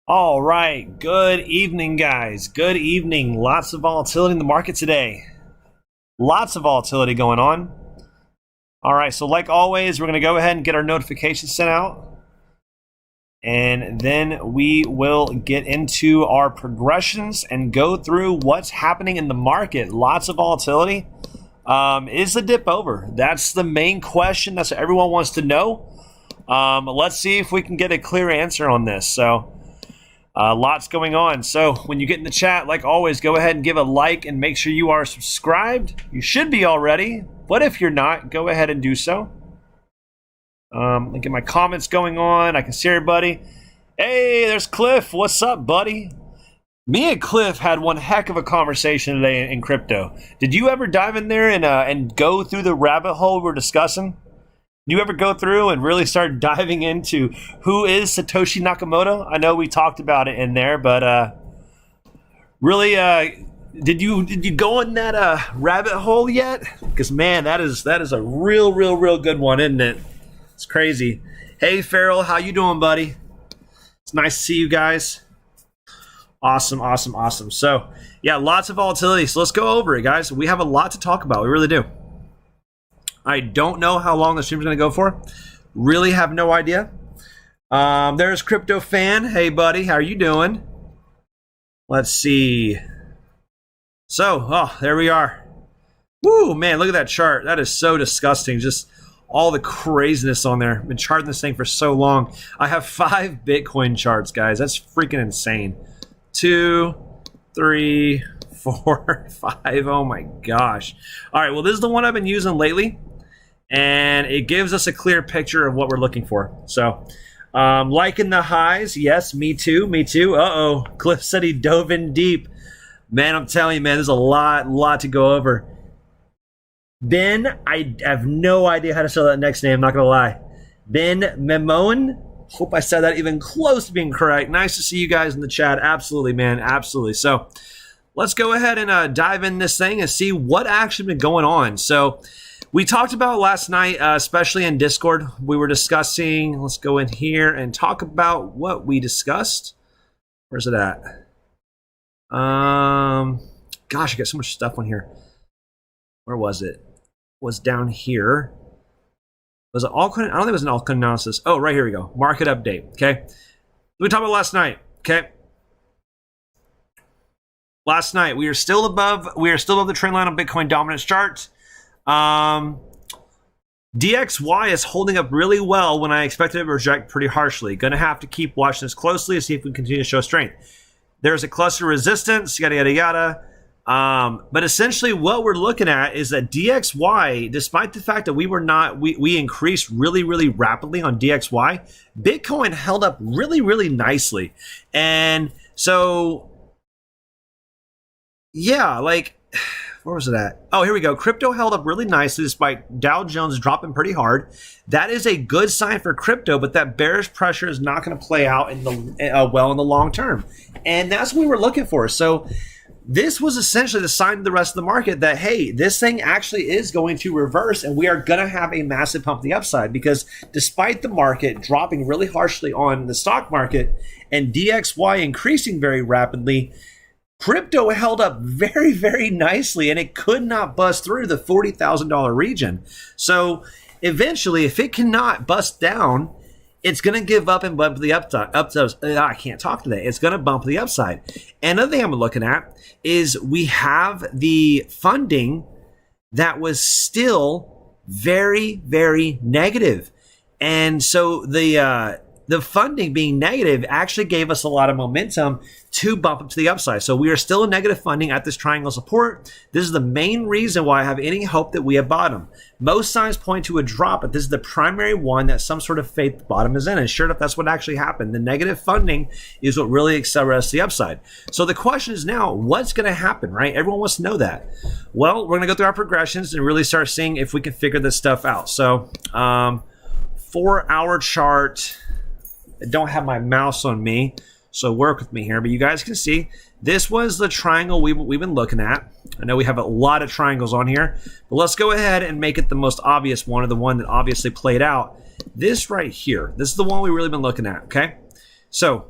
All right, good evening, guys. Good evening. Lots of volatility in the market today. Lots of volatility going on. All right, so like always, we're going to go ahead and get our notifications sent out. And then we will get into our progressions and go through what's happening in the market. Lots of volatility. Is the dip over? That's the main question. That's what everyone wants to know. Let's see if we can get a clear answer on this. So, lots going on. So when you get in the chat, like always, go ahead and give a like and make sure you are subscribed. You should be already, but if you're not, go ahead and do so. Look at my comments going on. I can see everybody. Hey, there's Cliff. What's up, buddy? Me and Cliff had one heck of a conversation today in crypto. Did you ever dive in there and go through the rabbit hole we're discussing? Do you ever go through and really start diving into who is Satoshi Nakamoto? I know we talked about it in there, but really, did you go in that rabbit hole yet? Because man, that is a real good one, isn't it? It's crazy. Hey Farrell, how you doing, buddy? It's nice to see you guys. Awesome. So yeah, lots of volatility. So let's go over it, guys. We have a lot to talk about. We really do. I don't know how long the stream is going to go for. Really have no idea. There's Crypto Fan. Hey, buddy. How are you doing? Let's see. So, there we are. Woo, man, look at that chart. That is so disgusting. Just all the craziness on there. I've been charting this thing for so long. I have 5 Bitcoin charts, guys. That's freaking insane. 2, 3, 4, 5. Oh my gosh. All right, well, this is the one I've been using lately. And it gives us a clear picture of what we're looking for. So, liking the highs. Yes, me too. Uh-oh. Cliff said he dove in deep. Man, I'm telling you, man, there's a lot to go over. Ben, I have no idea how to spell that next name, not going to lie. Ben Memon. Hope I said that even close to being correct. Nice to see you guys in the chat. Absolutely, man. Absolutely. So, let's go ahead and dive in this thing and see what actually been going on. So, we talked about last night, especially in Discord, we were discussing, let's go in here and talk about what we discussed. Where's it at? Gosh, I got so much stuff on here. Where was it? It was down here. Was it Altcoin? I don't think it was an Altcoin analysis. Oh, right here we go. Market update, okay? We talked about last night, okay? Last night, we are still above the trend line on Bitcoin dominance chart. DXY is holding up really well when I expected it to reject pretty harshly. Gonna have to keep watching this closely to see if we continue to show strength. There's a cluster resistance, yada. But essentially what we're looking at is that DXY, despite the fact that we increased really rapidly on DXY, Bitcoin held up really nicely. And so, yeah, like, where was it at? Oh, here we go. Crypto held up really nicely despite Dow Jones dropping pretty hard. That is a good sign for crypto, but that bearish pressure is not going to play out in the well in the long term. And that's what we were looking for. So this was essentially the sign to the rest of the market that, hey, this thing actually is going to reverse and we are going to have a massive pump to the upside, because despite the market dropping really harshly on the stock market and DXY increasing very rapidly, crypto held up very nicely, and it could not bust through the $40,000 region. So eventually, if it cannot bust down, it's going to give up and bump the upside. I can't talk today. It's going to bump the upside. And another thing I'm looking at is we have the funding that was still very negative. And so the funding being negative actually gave us a lot of momentum to bump up to the upside. So we are still in negative funding at this triangle support. This is the main reason why I have any hope that we have bottom. Most signs point to a drop, but this is the primary one that some sort of faith bottom is in. And sure enough, that's what actually happened. The negative funding is what really accelerates the upside. So the question is now, what's going to happen, right? Everyone wants to know that. Well, we're going to go through our progressions and really start seeing if we can figure this stuff out. So 4-hour chart. I don't have my mouse on me, so work with me here, but you guys can see this was the triangle we've been looking at. I know we have a lot of triangles on here, but let's go ahead and make it the most obvious one, or the one that obviously played out. This right here, this is the one we've really been looking at, okay? So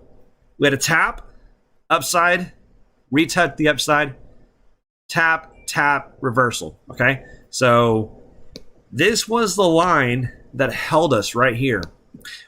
We had a tap, upside, retest the upside, tap, tap, reversal, okay? So this was the line that held us right here.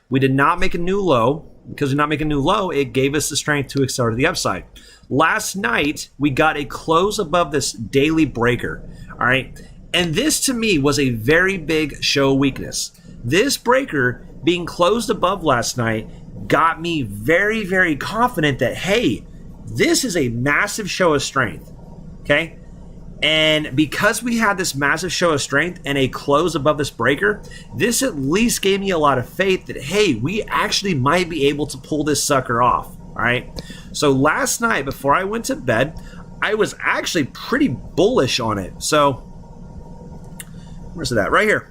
We did not make a new low. Because we did not make a new low, it gave us the strength to accelerate to the upside. Last night, we got a close above this daily breaker, all right? And this, to me, was a very big show of weakness. This breaker being closed above last night got me very, very confident that, hey, this is a massive show of strength, okay? And because we had this massive show of strength and a close above this breaker, this at least gave me a lot of faith that, hey, we actually might be able to pull this sucker off, all right? So last night, before I went to bed, I was actually pretty bullish on it. So where's it at? Right here.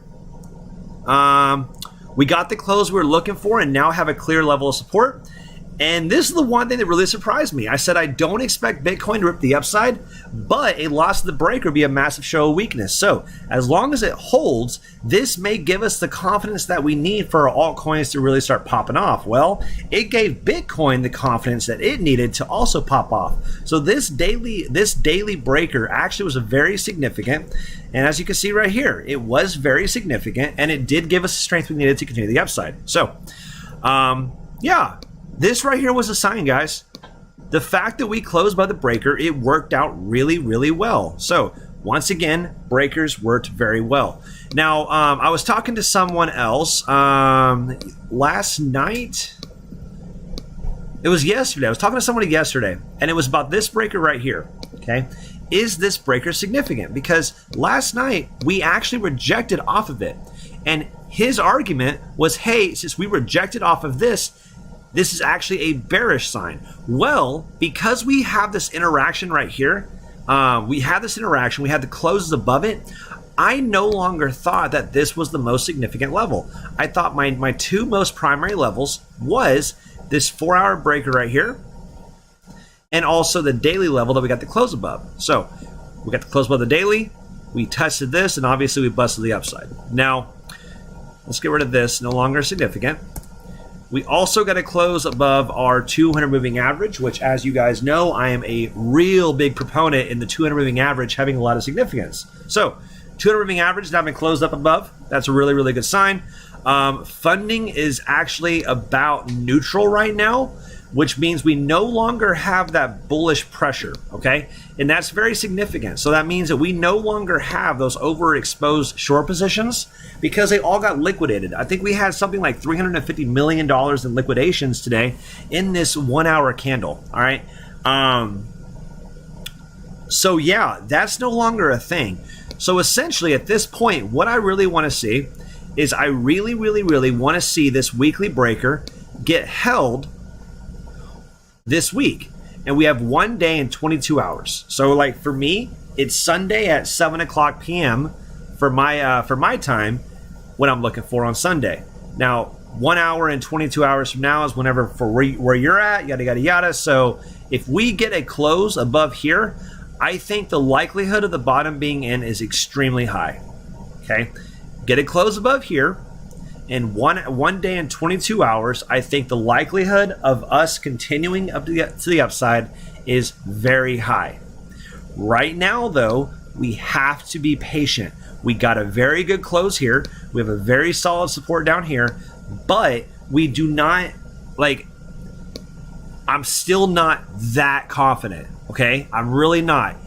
We got the close we were looking for and now have a clear level of support. And this is the one thing that really surprised me. I said I don't expect Bitcoin to rip the upside, but a loss of the break would be a massive show of weakness. So as long as it holds, this may give us the confidence that we need for our altcoins to really start popping off. Well, it gave Bitcoin the confidence that it needed to also pop off. So this daily breaker actually was a very significant. And as you can see right here, it was very significant and it did give us the strength we needed to continue the upside. So, yeah. This right here was a sign, guys. The fact that we closed by the breaker, it worked out really, really well. So once again, breakers worked very well. Now, I was talking to someone else last night. It was yesterday. I was talking to somebody yesterday, and it was about this breaker right here, okay? Is this breaker significant? Because last night, we actually rejected off of it. And his argument was, hey, since we rejected off of this is actually a bearish sign. Well, because we have this interaction right here, we had the closes above it, I no longer thought that this was the most significant level. I thought my two most primary levels was this 4-hour breaker right here, and also the daily level that we got the close above. So we got the close above the daily, we tested this, and obviously we busted the upside. Now, let's get rid of this, no longer significant. We also got to close above our 200 moving average, which, as you guys know, I am a real big proponent in the 200 moving average having a lot of significance. So 200 moving average now been closed up above. That's a really, really good sign. Funding is actually about neutral right now, which means we no longer have that bullish pressure, okay? And that's very significant. So that means that we no longer have those overexposed short positions because they all got liquidated. I think we had something like $350 million in liquidations today in this 1-hour candle, all right? So yeah, that's no longer a thing. So essentially at this point, what I really want to see is I really, really, really want to see this weekly breaker get held this week. And we have 1 day and 22 hours. So like for me, it's Sunday at 7 o'clock p.m. for my time when I'm looking for on Sunday. Now, 1 hour and 22 hours from now is whenever for where you're at, yada, yada, yada. So if we get a close above here, I think the likelihood of the bottom being in is extremely high, okay? Get a close above here, in 1 day and 22 hours, I think the likelihood of us continuing up to the upside is very high. Right now, though, we have to be patient. We got a very good close here. We have a very solid support down here, but we do not, like, I'm still not that confident, okay? I'm really not.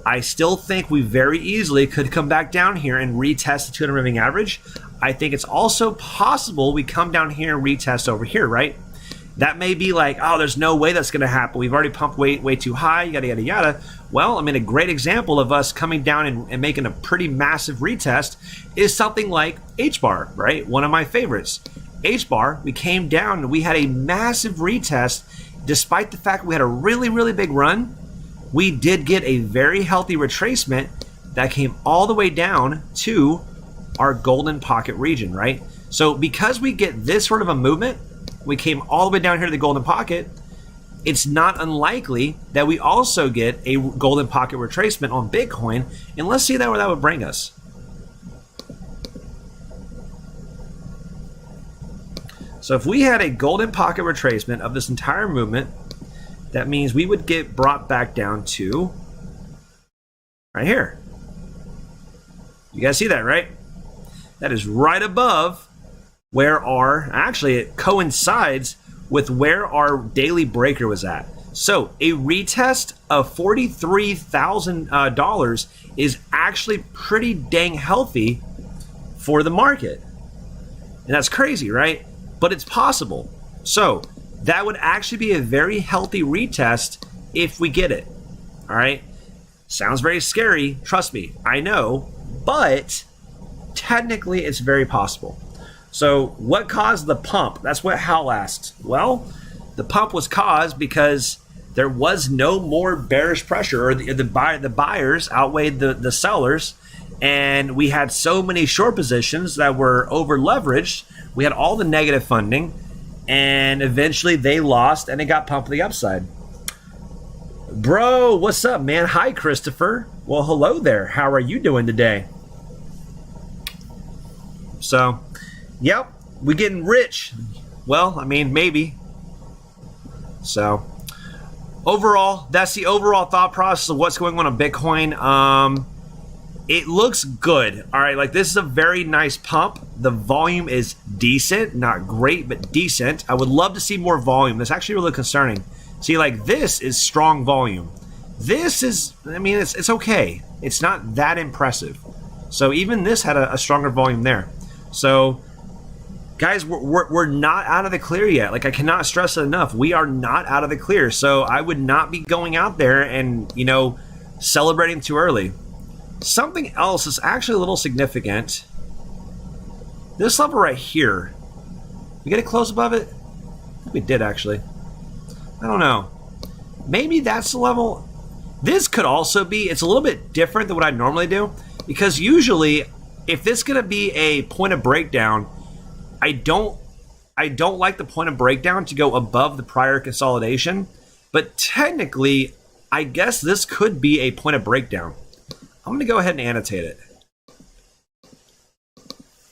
I still think we very easily could come back down here and retest the 200 moving average. I think it's also possible we come down here and retest over here, right? That may be like, oh, there's no way that's going to happen. We've already pumped way too high, yada, yada, yada. Well, I mean, a great example of us coming down and making a pretty massive retest is something like HBAR, right? One of my favorites. HBAR, we came down and we had a massive retest. Despite the fact we had a really, really big run, we did get a very healthy retracement that came all the way down to our golden pocket region, right? So because we get this sort of a movement, we came all the way down here to the golden pocket, it's not unlikely that we also get a golden pocket retracement on Bitcoin, and let's see where that would bring us. So if we had a golden pocket retracement of this entire movement, that means we would get brought back down to right here. You guys see that, right? That is right above where actually it coincides with where our daily breaker was at. So a retest of $43,000 is actually pretty dang healthy for the market. And that's crazy, right? But it's possible. So that would actually be a very healthy retest if we get it. All right. Sounds very scary. Trust me, I know, but technically it's very possible. So what caused the pump? That's what Hal asked. Well, the pump was caused because there was no more bearish pressure, or the buyers outweighed the sellers, and we had so many short positions that were over leveraged. We had all the negative funding, and eventually they lost, and it got pumped to the upside. Bro, what's up, man? Hi, Christopher. Well, hello there. How are you doing today? So, yep, we're getting rich. Well, I mean, maybe. So, overall, that's the overall thought process of what's going on Bitcoin. It looks good. All right, like this is a very nice pump. The volume is decent, not great, but decent. I would love to see more volume. That's actually really concerning. See, like this is strong volume. This is, I mean, it's okay. It's not that impressive. So even this had a stronger volume there. So guys, we're not out of the clear yet. Like, I cannot stress it enough. We are not out of the clear. So I would not be going out there and, you know, celebrating too early. Something else is actually a little significant. This level right here. We get it close above it? I think we did, actually. I don't know. Maybe that's the level. This could also be, it's a little bit different than what I normally do, because usually if this is going to be a point of breakdown, I don't like the point of breakdown to go above the prior consolidation, but technically I guess this could be a point of breakdown. I'm going to go ahead and annotate it.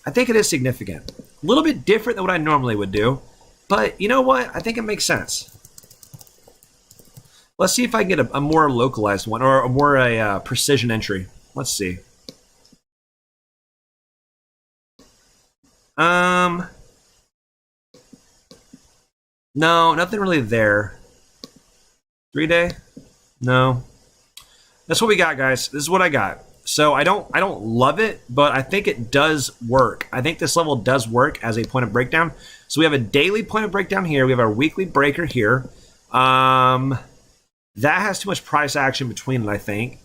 I think it is significant. A little bit different than what I normally would do, but you know what? I think it makes sense. Let's see if I can get a more localized one, or a more precision entry. Let's see. No, nothing really there. 3-day? No. That's what we got, guys. This is what I got. So I don't love it, but I think it does work. I think this level does work as a point of breakdown. So we have a daily point of breakdown here. We have our weekly breaker here. That has too much price action between it, I think.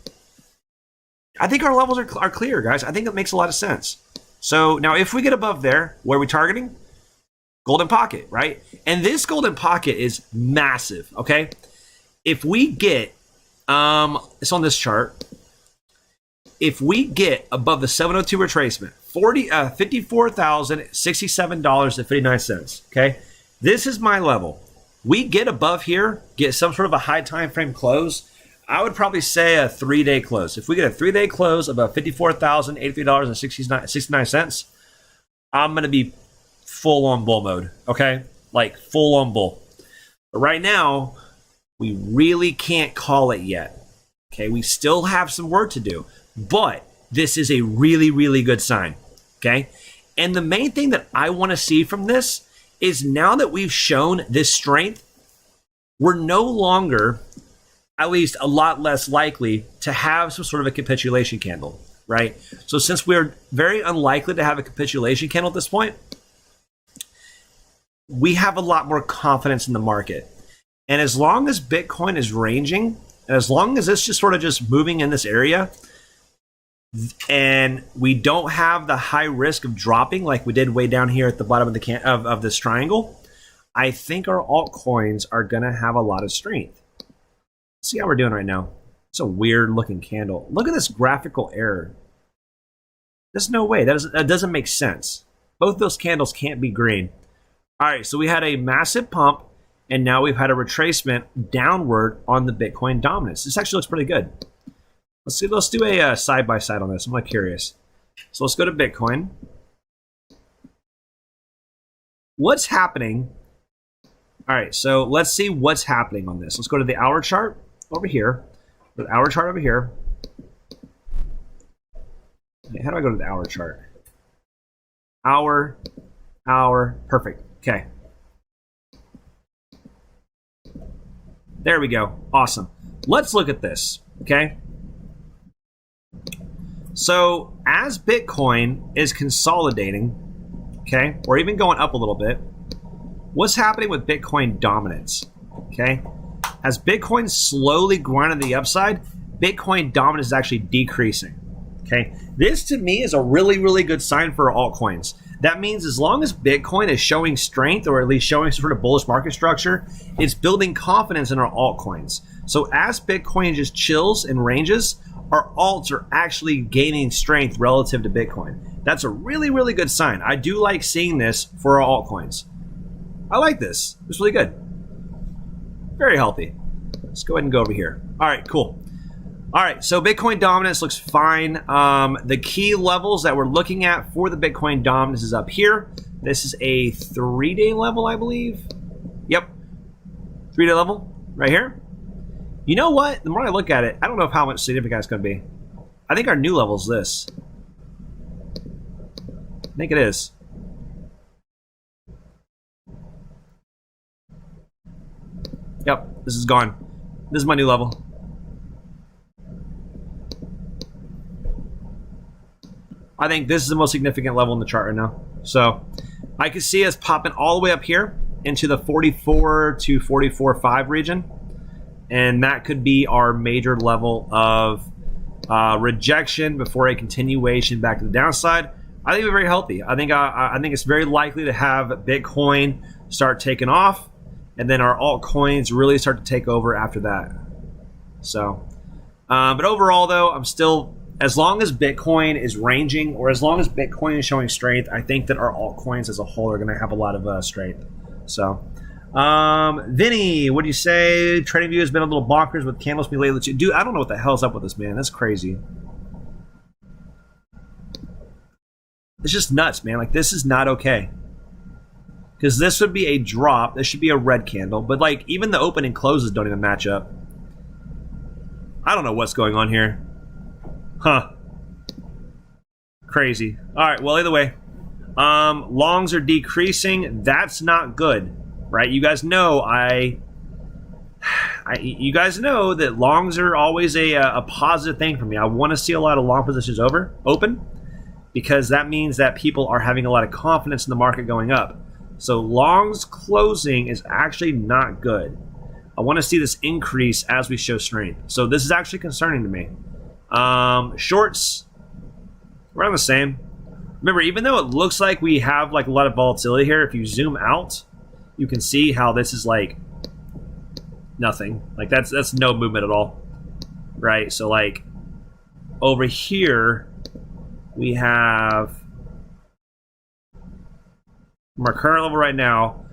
I think our levels are clear, guys. I think it makes a lot of sense. So now if we get above there, where are we targeting? Golden pocket, right? And this golden pocket is massive, okay? If we get, it's on this chart. If we get above the 702 retracement, $54,067.59, okay? This is my level. We get above here, get some sort of a high time frame close. I would probably say a 3-day close. If we get a 3-day close above $54,083.69, I'm going to be full on bull mode, okay? Like full on bull. But right now, we really can't call it yet, okay? We still have some work to do, but this is a really, really good sign, okay? And the main thing that I want to see from this is, now that we've shown this strength, we're no longer, at least a lot less likely, to have some sort of a capitulation candle, right? So since we're very unlikely to have a capitulation candle at this point, we have a lot more confidence in the market. And as long as Bitcoin is ranging, and as long as it's just sort of just moving in this area, and we don't have the high risk of dropping like we did way down here at the bottom of the of this triangle, I think our altcoins are going to have a lot of strength. Let's see how we're doing right now. It's a weird looking candle. Look at this graphical error. There's no way. That doesn't make sense. Both those candles can't be green. All right, so we had a massive pump, and now we've had a retracement downward on the Bitcoin dominance. This actually looks pretty good. Let's see. Let's do a side-by-side on this. I'm like curious. So let's go to Bitcoin. what's happening? All right, so let's see what's happening on this. Let's go to the hour chart over here. The hour chart over here. Okay, how do I go to the hour chart? Hour, perfect. Okay. There we go. Awesome. Let's look at this, okay? So as Bitcoin is consolidating, okay, or even going up a little bit, what's happening with Bitcoin dominance, okay? As Bitcoin slowly grinding the upside, Bitcoin dominance is actually decreasing, okay? This to me is a really, really good sign for altcoins. That means as long as Bitcoin is showing strength, or at least showing some sort of bullish market structure, it's building confidence in our altcoins. So as Bitcoin just chills and ranges, our alts are actually gaining strength relative to Bitcoin. That's a really, really good sign. I do like seeing this for our altcoins. I like this. It's really good. Very healthy. Let's go ahead and go over here. All right, cool. All right, so Bitcoin dominance looks fine. The key levels that we're looking at for the Bitcoin dominance is up here. This is a 3-day level, I believe. Yep, 3-day level right here. You know what? The more I look at it, I don't know how much significant it's going to be. I think our new level is this. I think it is. Yep, this is gone. This is my new level. I think this is the most significant level in the chart right now. So I can see us popping all the way up here into the 44 to 44.5 region. And that could be our major level of rejection before a continuation back to the downside. I think we're very healthy. I think it's very likely to have Bitcoin start taking off, and then our altcoins really start to take over after that. So, but overall though, I'm still, as long as Bitcoin is ranging, or as long as Bitcoin is showing strength, I think that our altcoins as a whole are going to have a lot of strength. So, Vinny, what do you say? Trading view has been a little bonkers with candles me lately. Dude, I don't know what the hell's up with this, man. That's crazy. It's just nuts, man. Like, this is not okay. Because this would be a drop. This should be a red candle. But, like, even the open and closes don't even match up. I don't know what's going on here. Huh. Crazy. All right, well, either way. Longs are decreasing. That's not good, right? You guys know you guys know that longs are always a positive thing for me. I want to see a lot of long positions open, because that means that people are having a lot of confidence in the market going up. So longs closing is actually not good. I want to see this increase as we show strength. So this is actually concerning to me. Shorts, around the same. Remember, even though it looks like we have like a lot of volatility here, if you zoom out, you can see how this is like nothing. Like that's no movement at all, right? So like over here, we have from our current level right now.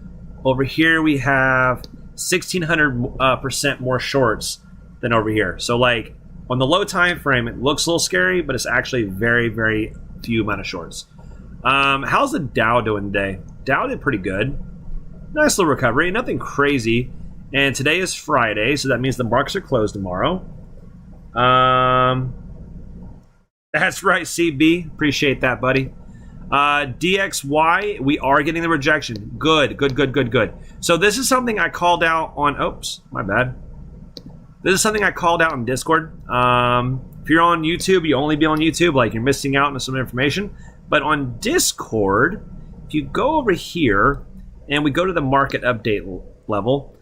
Over here, we have 1,600% more shorts than over here. So like on the low time frame, it looks a little scary, but it's actually very, very few amount of shorts. How's the Dow doing today? Dow did pretty good. Nice little recovery, nothing crazy. And today is Friday, so that means the markets are closed tomorrow. That's right, CB. Appreciate that, buddy. DXY, we are getting the rejection. Good. So this is something I called out on. Oops, my bad. This is something I called out in Discord. If you're on YouTube, you only be on YouTube, like you're missing out on some information. But on Discord, if you go over here and we go to the market update level,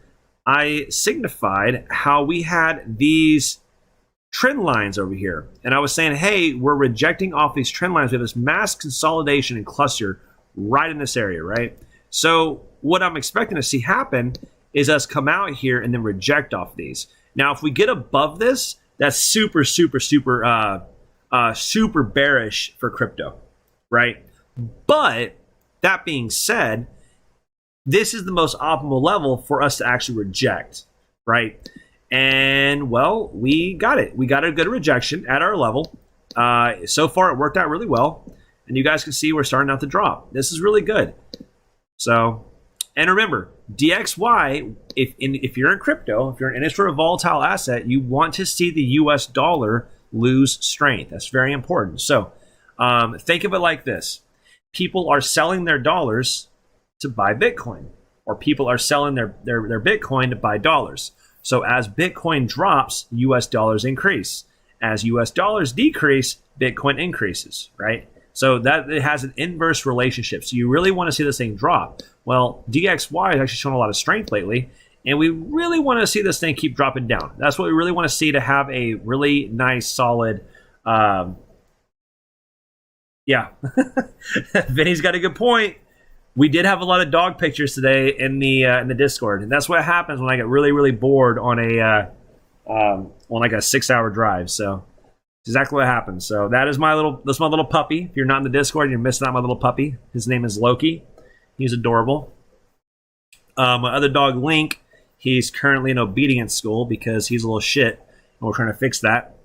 I signified how we had these trend lines over here. And I was saying, hey, we're rejecting off these trend lines. We have this mass consolidation and cluster right in this area, right? So what I'm expecting to see happen is us come out here and then reject off these. Now, if we get above this, that's super bearish for crypto, right? But that being said, this is the most optimal level for us to actually reject, right? And well, we got it. We got a good rejection at our level. So far, it worked out really well. And you guys can see we're starting out to drop. This is really good. So, and remember, DXY, if you're in crypto, if you're in it for a volatile asset, you want to see the US dollar lose strength. That's very important. So, think of it like this. People are selling their dollars to buy Bitcoin, or people are selling their Bitcoin to buy dollars. So as Bitcoin drops, US dollars increase. As US dollars decrease, Bitcoin increases, right? So that it has an inverse relationship. So you really want to see this thing drop. Well, DXY has actually shown a lot of strength lately, and we really want to see this thing keep dropping down. That's what we really want to see to have a really nice, solid, yeah. Vinny's got a good point. We did have a lot of dog pictures today in the Discord, and that's what happens when I get really, really bored on like a 6-hour drive. So exactly what happens. So that's my little puppy. If you're not in the Discord, you're missing out on my little puppy. His name is Loki. He's adorable. My other dog, Link, he's currently in obedience school because he's a little shit, and we're trying to fix that.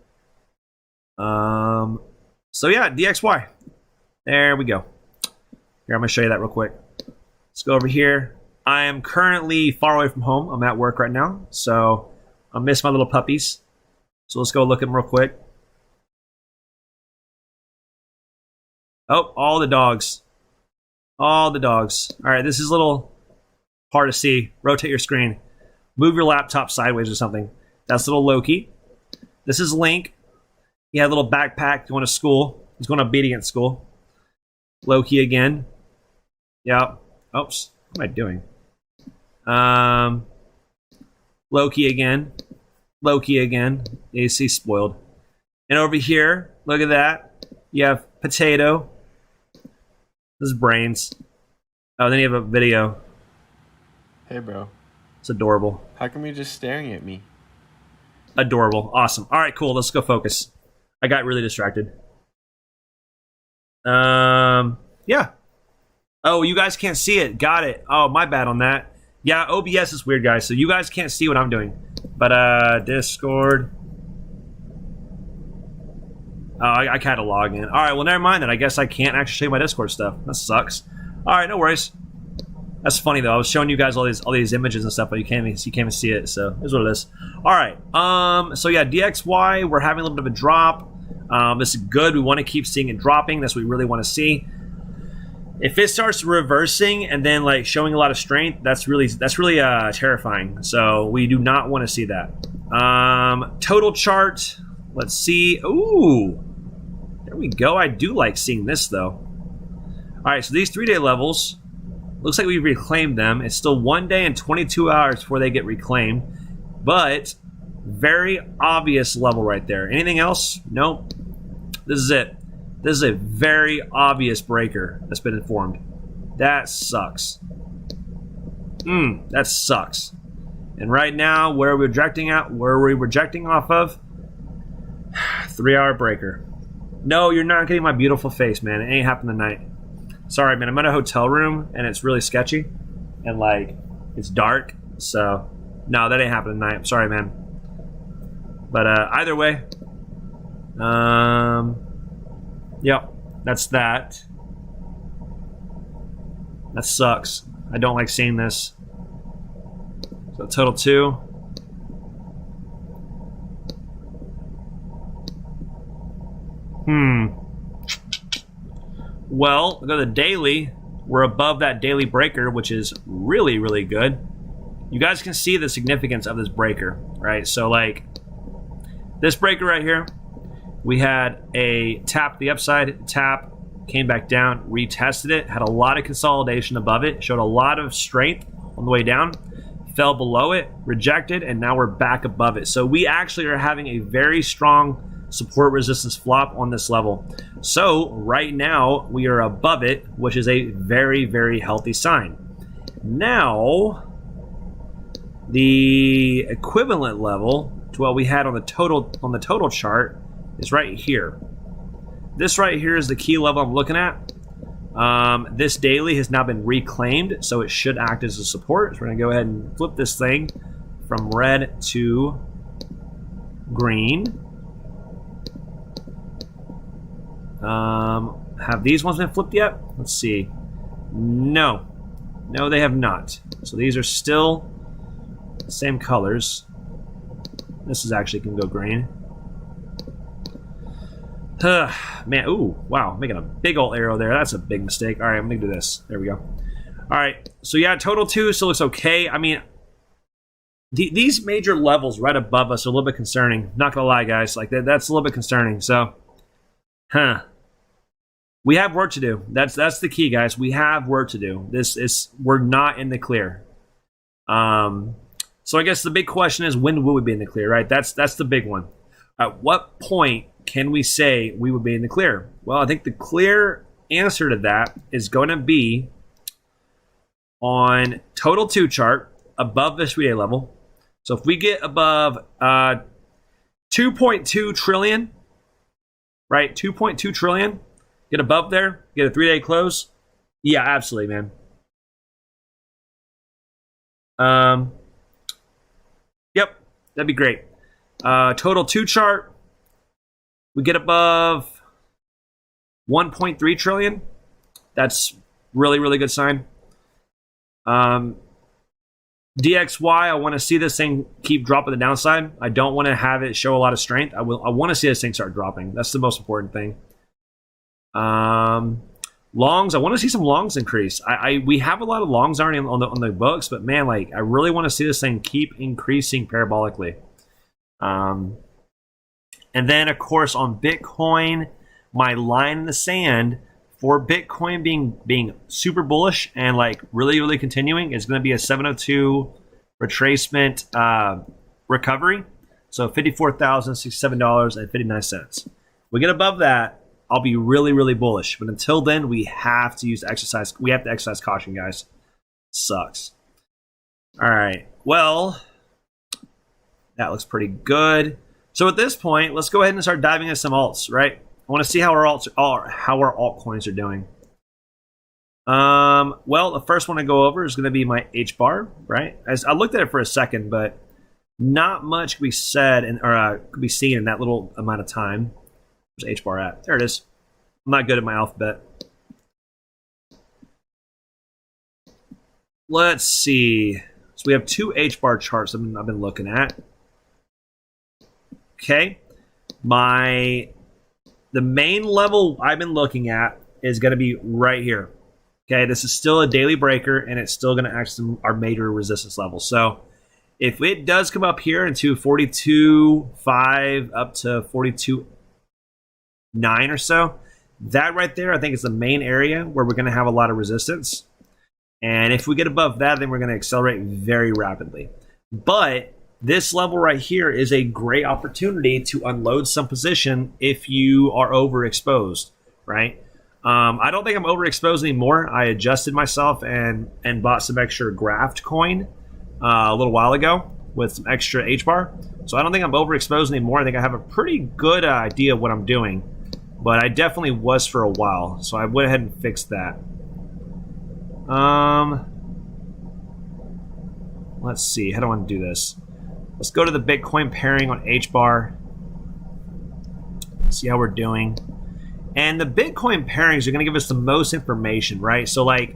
So yeah, DXY. There we go. Here, I'm going to show you that real quick. Let's go over here. I am currently far away from home. I'm at work right now, so I miss my little puppies. So let's go look at them real quick. Oh, all the dogs. All the dogs. All right, this is a little hard to see. Rotate your screen. Move your laptop sideways or something. That's little Loki. This is Link. He had a little backpack going to school. He's going to obedience school. Loki again. Yep. Oops. What am I doing? Loki again. Loki again. AC spoiled. And over here, look at that. You have Potato. This is Brains. Oh, then you have a video. Hey, bro. It's adorable. How come you're just staring at me? Adorable. Awesome. All right, cool. Let's go focus. I got really distracted. Yeah. Oh, you guys can't see it. Got it. Oh, my bad on that. Yeah, OBS is weird, guys. So you guys can't see what I'm doing. But, Discord. Oh, I had to log in. All right, well, never mind then. I guess I can't actually show you my Discord stuff. That sucks. All right, no worries. That's funny, though. I was showing you guys all these images and stuff, but you can't even see it. So here's what it is. All right. So, yeah, DXY, we're having a little bit of a drop. This is good. We want to keep seeing it dropping. That's what we really want to see. If it starts reversing and then like showing a lot of strength, that's really terrifying. So we do not want to see that. Total chart. Let's see. Ooh, there we go. I do like seeing this though. All right, so these 3-day levels, looks like we reclaimed them. It's still 1 day and 22 hours before they get reclaimed, but very obvious level right there. Anything else? Nope. This is it. This is a very obvious breaker that's been informed. That sucks. That sucks. And right now, where are we rejecting at? Where are we rejecting off of? 3-hour breaker. No, you're not getting my beautiful face, man. It ain't happening tonight. Sorry, man. I'm in a hotel room, and it's really sketchy. And, like, it's dark. So, no, that ain't happening tonight. I'm sorry, man. But either way, yep, that's that. That sucks. I don't like seeing this. So total 2. Well, look at the daily. We're above that daily breaker, which is really, really good. You guys can see the significance of this breaker, right? So, like, this breaker right here, we had a tap the upside, tap, came back down, retested it, had a lot of consolidation above it, showed a lot of strength on the way down, fell below it, rejected, and now we're back above it. So we actually are having a very strong support resistance flop on this level. So right now we are above it, which is a very, very healthy sign. Now, the equivalent level to what we had on the total chart is right here. This right here is the key level I'm looking at. This daily has now been reclaimed, so it should act as a support. So we're gonna go ahead and flip this thing from red to green. Have these ones been flipped yet? Let's see. No. No, they have not. So these are still the same colors. This is actually can go green. Man, ooh, wow, making a big old arrow there. That's a big mistake. All right, I'm gonna do this. There we go. All right, so yeah, total 2 still looks okay. I mean, these major levels right above us are a little bit concerning. Not gonna lie, guys, like that's a little bit concerning. So, we have work to do. That's the key, guys. We have work to do. We're not in the clear. So I guess the big question is, when will we be in the clear, right? That's the big one. At what point can we say we would be in the clear? Well, I think the clear answer to that is going to be on total 2 chart above this HBAR level. So if we get above 2.2 trillion, right? 2.2 trillion, get above there, get a 3-day close. Yeah, absolutely, man. Yep, that'd be great. Total 2 chart, we get above 1.3 trillion. That's really, really good sign. DXY, I want to see this thing keep dropping the downside. I don't want to have it show a lot of strength. I want to see this thing start dropping. That's the most important thing. Longs, I want to see some longs increase. We have a lot of longs already on the books, but man, like I really want to see this thing keep increasing parabolically. And then of course on Bitcoin, my line in the sand for Bitcoin being super bullish and like really, really continuing is going to be a 702 retracement recovery. So $54,067.59. We get above that, I'll be really, really bullish. But until then, we have to exercise caution, guys. Sucks. All right. Well, that looks pretty good. So at this point, let's go ahead and start diving into some alts, right? I want to see how our altcoins are doing. Well, the first one I go over is going to be my HBAR, right? As I looked at it for a second, but not much could be said could be seen in that little amount of time. Where's HBAR at? There it is. I'm not good at my alphabet. Let's see. So we have 2 HBAR charts I've been looking at. Okay. The main level I've been looking at is going to be right here. Okay, this is still a daily breaker, and it's still going to act as our major resistance level. So if it does come up here into 42.5 up to 42.9 or so, that right there I think is the main area where we're going to have a lot of resistance. And if we get above that, then we're going to accelerate very rapidly. But this level right here is a great opportunity to unload some position if you are overexposed, right? I don't think I'm overexposed anymore. I adjusted myself and bought some extra graft coin a little while ago with some extra HBAR. So I don't think I'm overexposed anymore. I think I have a pretty good idea of what I'm doing. But I definitely was for a while. So I went ahead and fixed that. Let's see. How do I want to do this? Let's go to the Bitcoin pairing on HBAR. See how we're doing. And the Bitcoin pairings are going to give us the most information, right? So like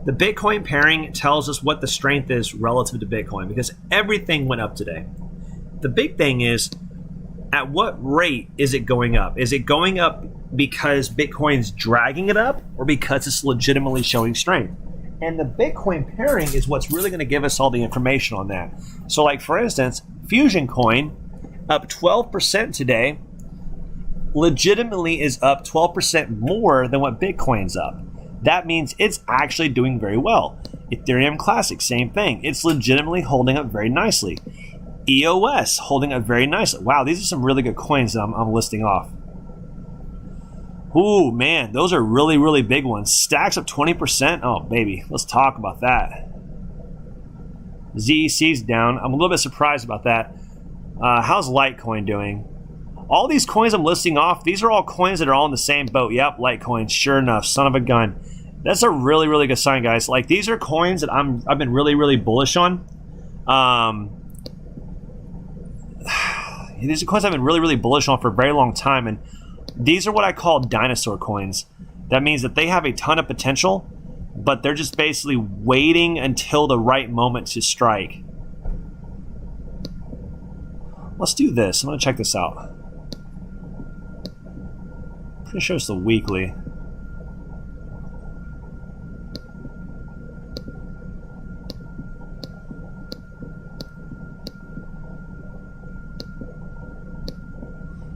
the Bitcoin pairing tells us what the strength is relative to Bitcoin because everything went up today. The big thing is, at what rate is it going up? Is it going up because Bitcoin's dragging it up or because it's legitimately showing strength? And the Bitcoin pairing is what's really going to give us all the information on that. So like for instance, Fusion Coin up 12% today legitimately is up 12% more than what Bitcoin's up. That means it's actually doing very well. Ethereum Classic, same thing. It's legitimately holding up very nicely. EOS holding up very nicely. Wow, these are some really good coins that I'm listing off. Ooh, man, those are really, really big ones. Stacks up 20%. Oh, baby, let's talk about that. ZEC's down. I'm a little bit surprised about that. How's Litecoin doing? All these coins I'm listing off, these are all coins that are all in the same boat. Yep, Litecoin, sure enough, son of a gun. That's a really, really good sign, guys. Like, these are coins that I've been really, really bullish on. These are coins I've been really, really bullish on for a very long time, and these are what I call dinosaur coins. That means that they have a ton of potential, but they're just basically waiting until the right moment to strike. Let's do this. I'm going to check this out. Pretty sure it's the weekly.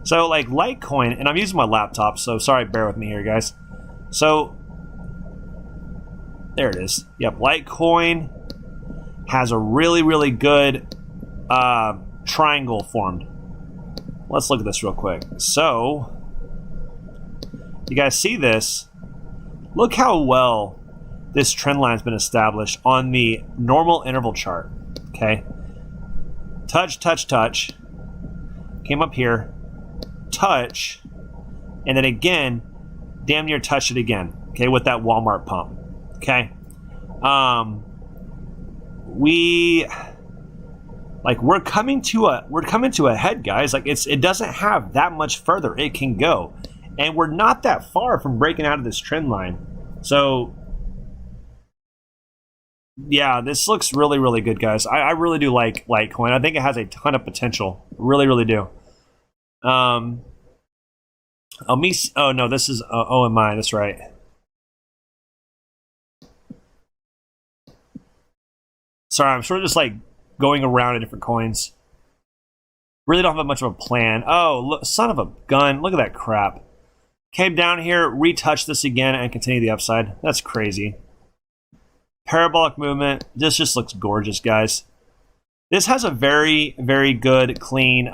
So, like, Litecoin, and I'm using my laptop, so sorry, bear with me here, guys. So, there it is. Yep, Litecoin has a really, really good triangle formed. Let's look at this real quick. So, you guys see this? Look how well this trend line's been established on the normal interval chart. Okay? Touch, touch, touch. Came up here. Touch, and then again, damn near touch it again. Okay, with that Walmart pump. Okay, we're coming to a head, guys. Like it doesn't have that much further it can go, and we're not that far from breaking out of this trend line. So, yeah, this looks really, really good, guys. I really do like Litecoin. I think it has a ton of potential. Really, really do. Oh no, this is OMI, that's right. Sorry, I'm sort of just like going around to different coins. Really don't have much of a plan. Oh, look, son of a gun, look at that crap. Came down here, retouched this again, and continue the upside. That's crazy. Parabolic movement. This just looks gorgeous, guys. This has a very, very good, clean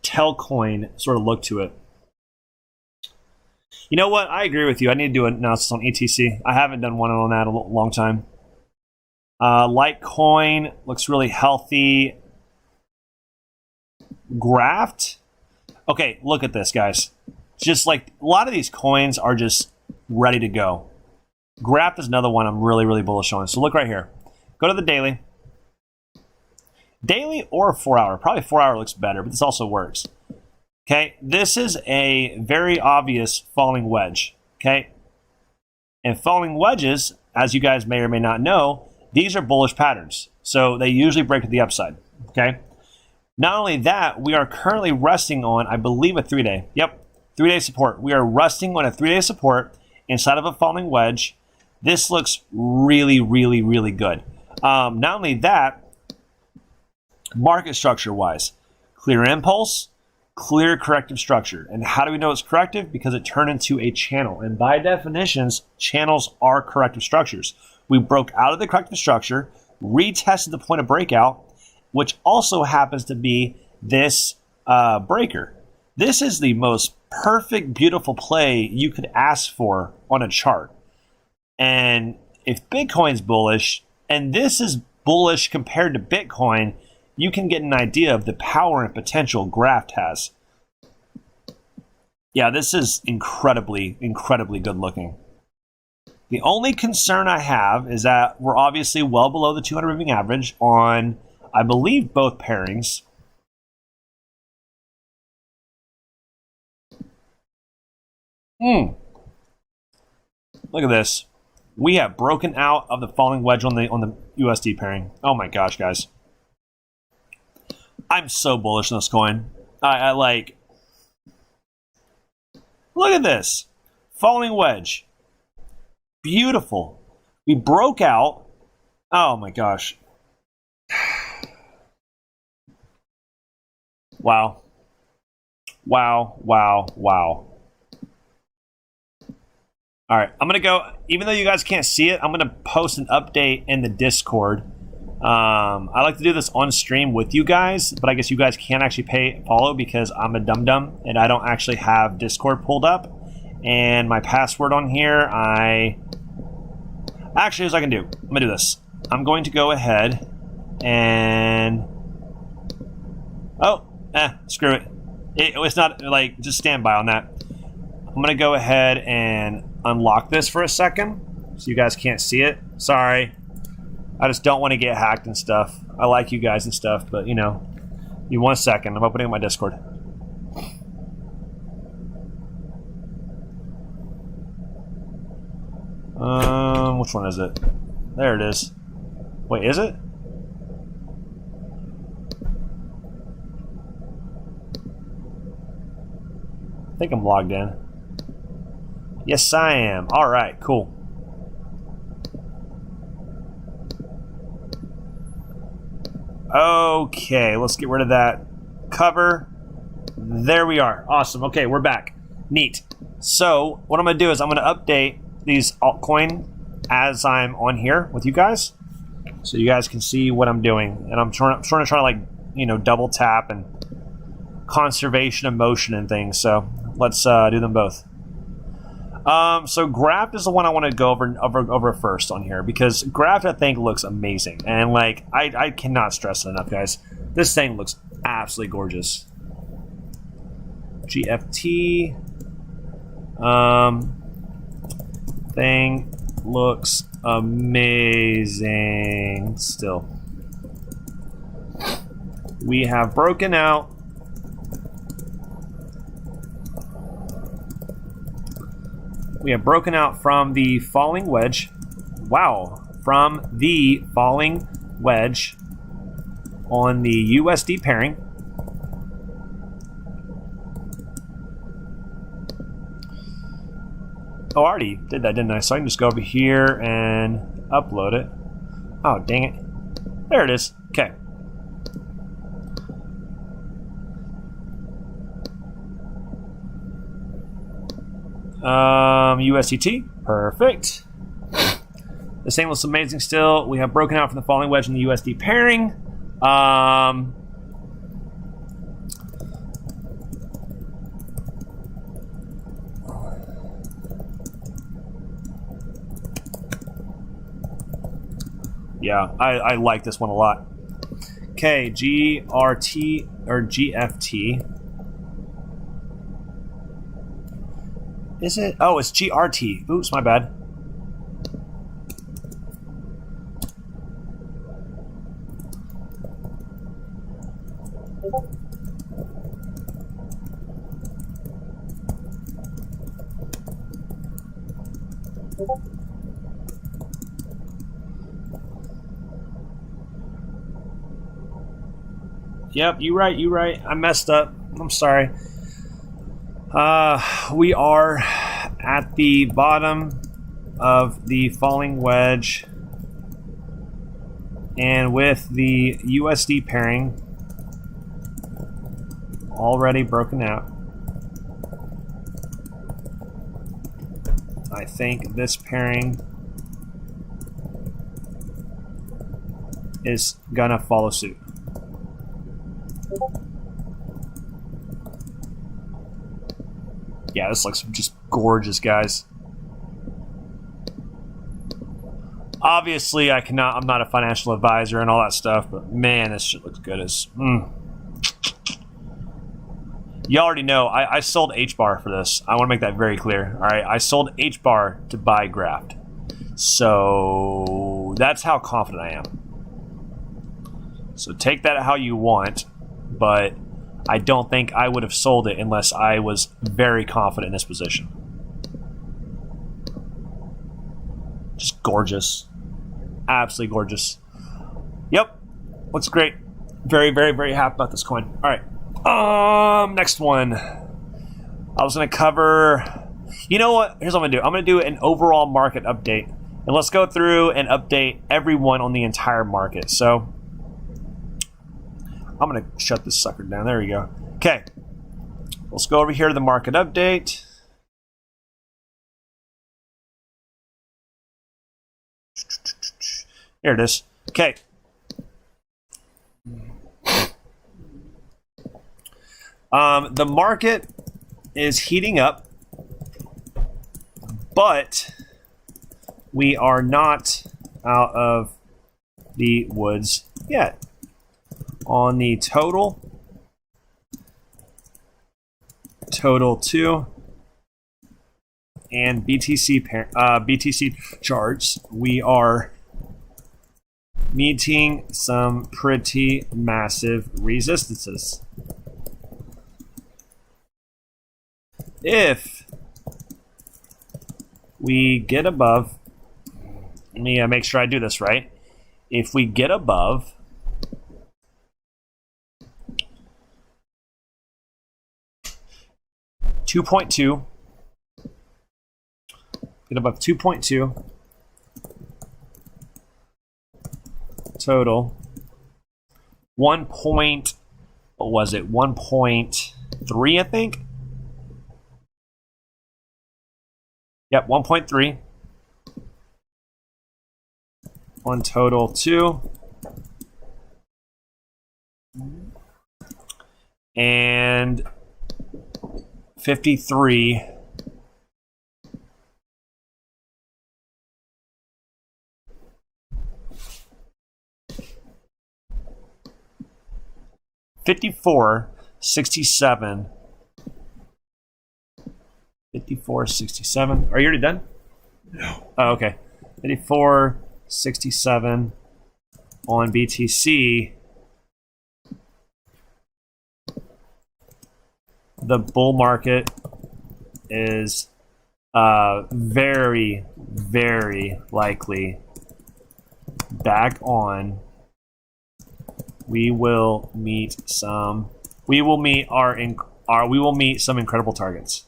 Telcoin sort of look to it. You know what? I agree with you. I need to do an analysis on ETC. I haven't done one on that in a long time. Litecoin looks really healthy. Graft. Okay, look at this, guys. Just like a lot of these coins are just ready to go. Graft is another one I'm really, really bullish on. So look right here. Go to the daily. Daily or 4 hour. Probably 4 hour looks better, but this also works. Okay, this is a very obvious falling wedge. Okay, and falling wedges, as you guys may or may not know, these are bullish patterns. So they usually break to the upside. Okay, not only that, we are currently resting on, I believe, a 3-day. Yep, 3-day support. We are resting on a 3-day support inside of a falling wedge. This looks really, really, really good. Not only that, market structure wise, clear impulse, clear corrective structure. And how do we know it's corrective? Because it turned into a channel. And by definitions, channels are corrective structures. We broke out of the corrective structure, retested the point of breakout, which also happens to be this breaker. This is the most perfect, beautiful play you could ask for on a chart. And if Bitcoin's bullish, and this is bullish compared to Bitcoin, you can get an idea of the power and potential Graft has. Yeah, this is incredibly, incredibly good looking. The only concern I have is that we're obviously well below the 200 moving average on, I believe, both pairings. Look at this. We have broken out of the falling wedge on the USD pairing. Oh my gosh, guys. I'm so bullish on this coin. I like... Look at this. Falling wedge. Beautiful. We broke out. Oh my gosh. Wow. Wow, wow, wow. All right, I'm going to go, even though you guys can't see it, I'm going to post an update in the Discord. I like to do this on stream with you guys, but I guess you guys can't actually follow because I'm a dum-dum and I don't actually have Discord pulled up. And my password on here, actually, here's what I can do. I'm going to do this. I'm going to go ahead and... screw it. It's not, like, just stand by on that. I'm going to go ahead and unlock this for a second so you guys can't see it. Sorry. I just don't want to get hacked and stuff. I like you guys and stuff, but, you know, give me 1 second. I'm opening my Discord. Which one is it? There it is. Wait, is it? I think I'm logged in. Yes, I am. All right, cool. Okay, let's get rid of that cover. There we are. Awesome. Okay, we're back. Neat. So what I'm going to do is I'm going to update these altcoin as I'm on here with you guys, so you guys can see what I'm doing. And I'm trying to like, you know, double tap and conservation of motion and things. So let's do them both. So Graft is the one I want to go over first on here, because Graft I think looks amazing, and like I cannot stress it enough, guys. This thing looks absolutely gorgeous. GFT thing looks amazing still. We have broken out from the falling wedge. Wow, from the falling wedge on the USD pairing. Oh, I already did that, didn't I? So I can just go over here and upload it. Oh, dang it. There it is. Okay. USDT. Perfect. The same looks amazing still. We have broken out from the falling wedge in the USD pairing. Yeah, I like this one a lot. Okay, GRT or GFT. Is it? Oh, it's GRT. Oops, my bad. Yep, you right. I messed up. I'm sorry. We are at the bottom of the falling wedge, and with the USD pairing already broken out, I think this pairing is gonna follow suit. Yeah, this looks just gorgeous, guys. Obviously, I'm not a financial advisor and all that stuff, but man, this shit looks good as. You already know, I sold HBAR for this. I want to make that very clear. All right, I sold HBAR to buy Graft. So that's how confident I am. So take that how you want, but I don't think I would have sold it unless I was very confident in this position. Just gorgeous. Absolutely gorgeous. Yep. Looks great. Very, very, very happy about this coin. All right. Next one. I was going to cover... You know what? Here's what I'm going to do. I'm going to do an overall market update. And let's go through and update everyone on the entire market. So... I'm going to shut this sucker down. There we go. Okay. Let's go over here to the market update. Here it is. Okay. The market is heating up, but we are not out of the woods yet. On the total 2 and BTC charts, we are meeting some pretty massive resistances. If we get above let me make sure I do this right. If we get above 2.2, get above 2.2 total, 1 point, what was it, 1.3, I think? Yep, 1.3 on total 2, and 53 54.67. 54.67. Are you already done? No. Oh, okay. 54.67 on BTC. The bull market is very, very likely back on. We will meet some. We will meet we will meet some incredible targets.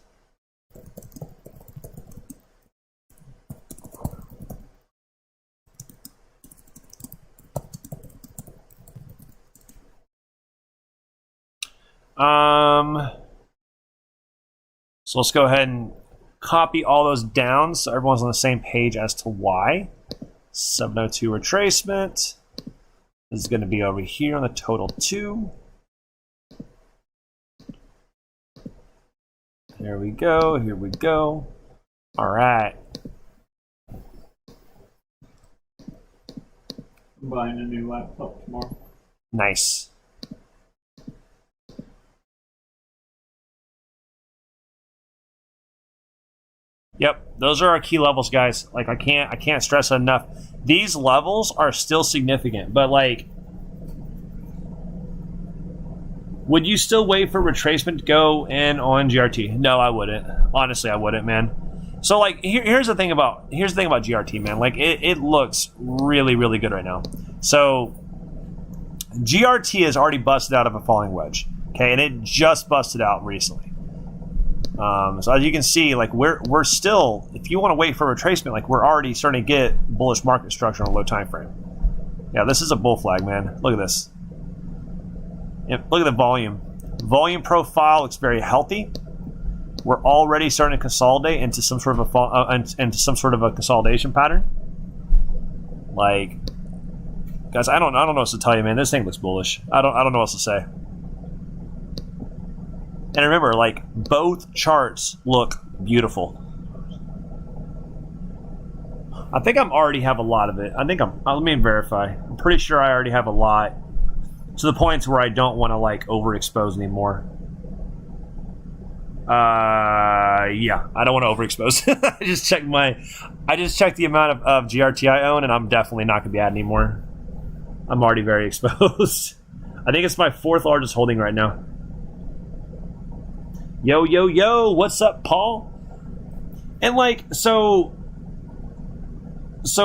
So let's go ahead and copy all those down so everyone's on the same page as to why. 702 retracement. This is going to be over here on the total 2. There we go. Here we go. All right. I'm buying a new laptop tomorrow. Nice. Yep, those are our key levels, guys. Like I can't stress it enough. These levels are still significant, but like, would you still wait for retracement to go in on GRT? No, I wouldn't. Honestly, I wouldn't, man. So like, here's the thing about GRT, man. Like it looks really, really good right now. So GRT is already busted out of a falling wedge, okay, and it just busted out recently. So as you can see, like we're still, if you want to wait for retracement, like we're already starting to get bullish market structure on a low time frame. Yeah, this is a bull flag, man. Look at this. Yeah, look at the volume. Volume profile looks very healthy. We're already starting to consolidate into some sort of a consolidation pattern. Like, guys, I don't know what to tell you, man. This thing looks bullish. I don't know what else to say. And remember, like, both charts look beautiful. I think I already have a lot of it. I think let me verify. I'm pretty sure I already have a lot, to the points where I don't want to like overexpose anymore. Yeah, I don't want to overexpose. I just checked the amount of GRT I own, and I'm definitely not going to be adding anymore. I'm already very exposed. I think it's my 4th largest holding right now. Yo, yo, yo, what's up, Paul? And like, so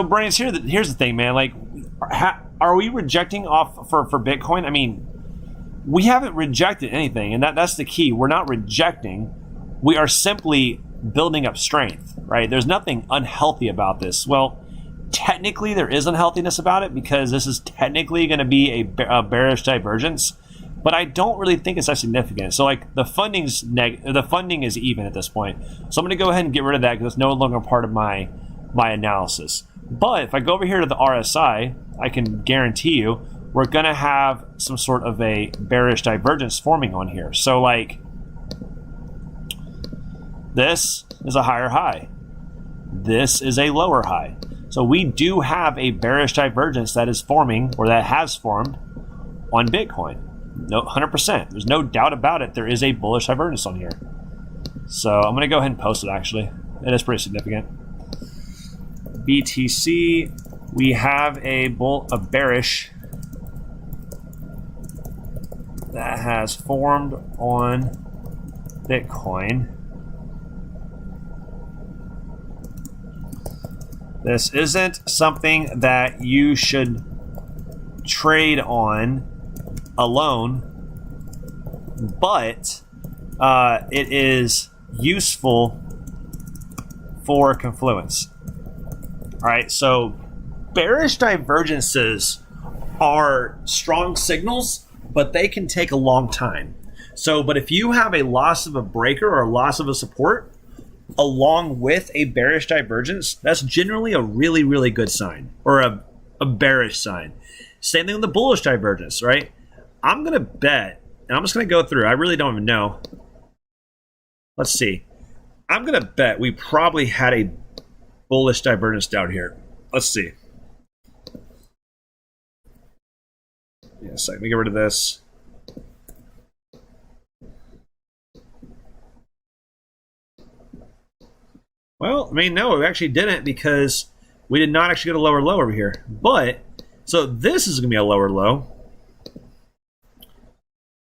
Brains, here's the thing, man. Like, are we rejecting off for Bitcoin? I mean, we haven't rejected anything, and that's the key. We're not rejecting. We are simply building up strength, right? There's nothing unhealthy about this. Well, technically there is unhealthiness about it because this is technically going to be a bearish divergence, but I don't really think it's that significant. So like the funding is even at this point. So I'm going to go ahead and get rid of that because it's no longer part of my analysis. But if I go over here to the RSI, I can guarantee you we're going to have some sort of a bearish divergence forming on here. So like this is a higher high. This is a lower high. So we do have a bearish divergence that is forming, or that has formed, on Bitcoin. No, 100%. There's no doubt about it. There is a bullish divergence on here. So I'm going to go ahead and post it, actually. It is pretty significant. BTC, we have a bearish that has formed on Bitcoin. This isn't something that you should trade on alone, but it is useful for confluence. All right, so bearish divergences are strong signals, but they can take a long time. So, but if you have a loss of a breaker or a loss of a support along with a bearish divergence, that's generally a really, really good sign, or a bearish sign. Same thing with the bullish divergence, right? I'm going to bet, and I'm just going to go through. I really don't even know. Let's see. I'm going to bet we probably had a bullish divergence down here. Let's see. Yes, let me get rid of this. Well, I mean, no, we actually didn't, because we did not actually get a lower low over here. But, so this is going to be a lower low.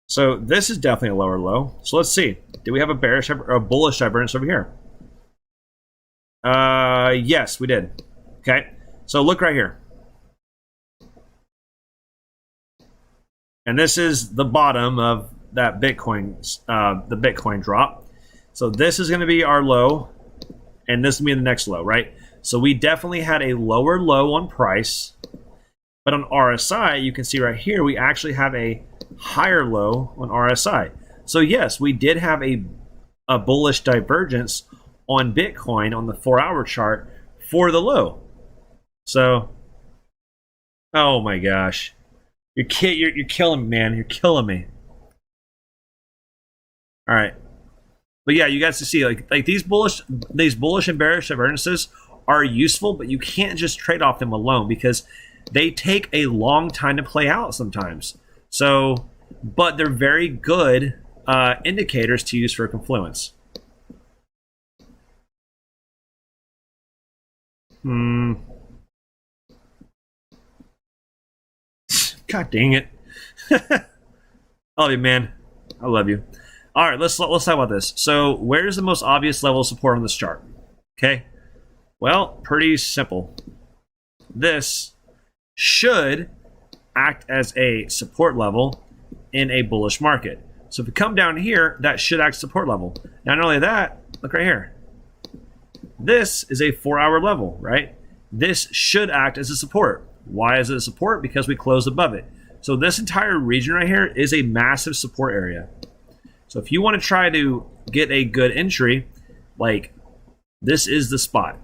So this is definitely a lower low. So let's see. Do we have a bearish or a bullish divergence over here? Yes, we did. Okay. So look right here. And this is the bottom of that Bitcoin, the Bitcoin drop. So this is going to be our low, and this will be the next low, right? So we definitely had a lower low on price, but on RSI, you can see right here, we actually have a higher low on RSI. So yes, we did have a bullish divergence on Bitcoin on the 4-hour chart for the low. So, oh my gosh, you're killing me, man. You're killing me. All right, but yeah, you guys can see like these bullish and bearish divergences are useful, but you can't just trade off them alone because they take a long time to play out sometimes. So, but they're very good indicators to use for confluence. God dang it. I love you, man. I love you. All right, let's talk about this. So where's the most obvious level of support on this chart? Okay. Well, pretty simple. This should act as a support level in a bullish market. So if we come down here, that should act as a support level. Now, not only that, look right here. This is a 4-hour level, right? This should act as a support. Why is it a support? Because we closed above it. So this entire region right here is a massive support area. So if you want to try to get a good entry, like this is the spot.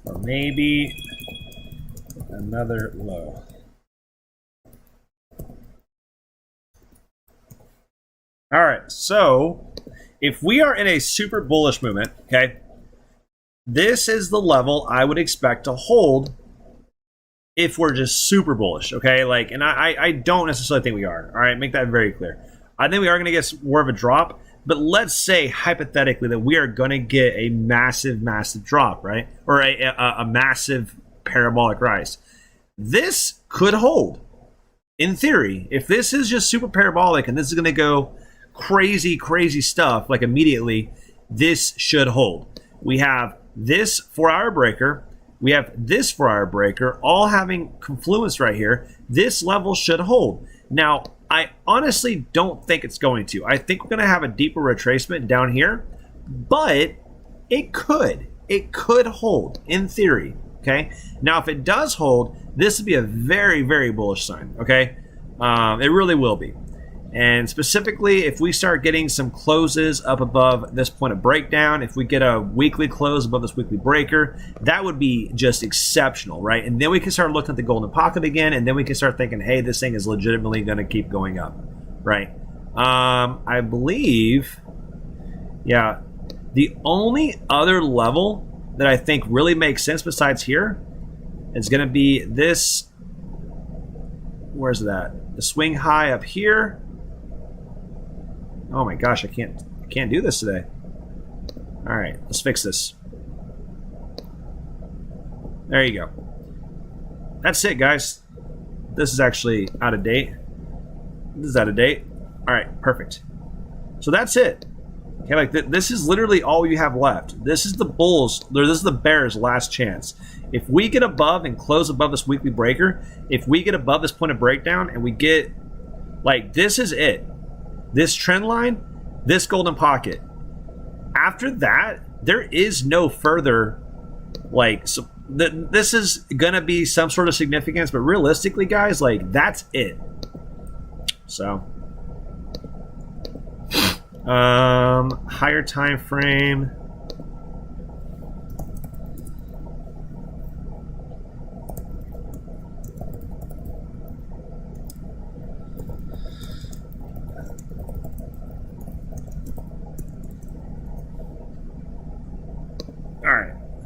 Or maybe another low. All right, so if we are in a super bullish movement, okay, this is the level I would expect to hold if we're just super bullish, okay? Like, and I don't necessarily think we are, all right? Make that very clear. I think we are going to get more of a drop, but let's say hypothetically that we are going to get a massive, massive drop, right? Or a massive parabolic rise. This could hold, in theory. If this is just super parabolic and this is going to go crazy, crazy stuff, like immediately, this should hold. We have this 4-hour breaker. We have this 4-hour breaker, all having confluence right here. This level should hold. Now, I honestly don't think it's going to. I think we're going to have a deeper retracement down here, but it could. It could hold, in theory, okay? Now, if it does hold, this would be a very, very bullish sign, okay? It really will be. And specifically, if we start getting some closes up above this point of breakdown, if we get a weekly close above this weekly breaker, that would be just exceptional, right? And then we can start looking at the golden pocket again, and then we can start thinking, hey, this thing is legitimately going to keep going up, right? I believe, yeah, the only other level that I think really makes sense besides here is going to be this. Where's that? The swing high up here. Oh my gosh, I can't do this today. All right, let's fix this. There you go. That's it, guys. This is actually out of date. This is out of date. All right, perfect. So that's it. Okay, like this is literally all you have left. This is the bulls, or this is the bears' last chance. If we get above and close above this weekly breaker, if we get above this point of breakdown and we get, like, this is it. This trend line, this golden pocket. After that, there is no further, like, so this is gonna be some sort of significance, but realistically, guys, like, that's it. So, higher time frame.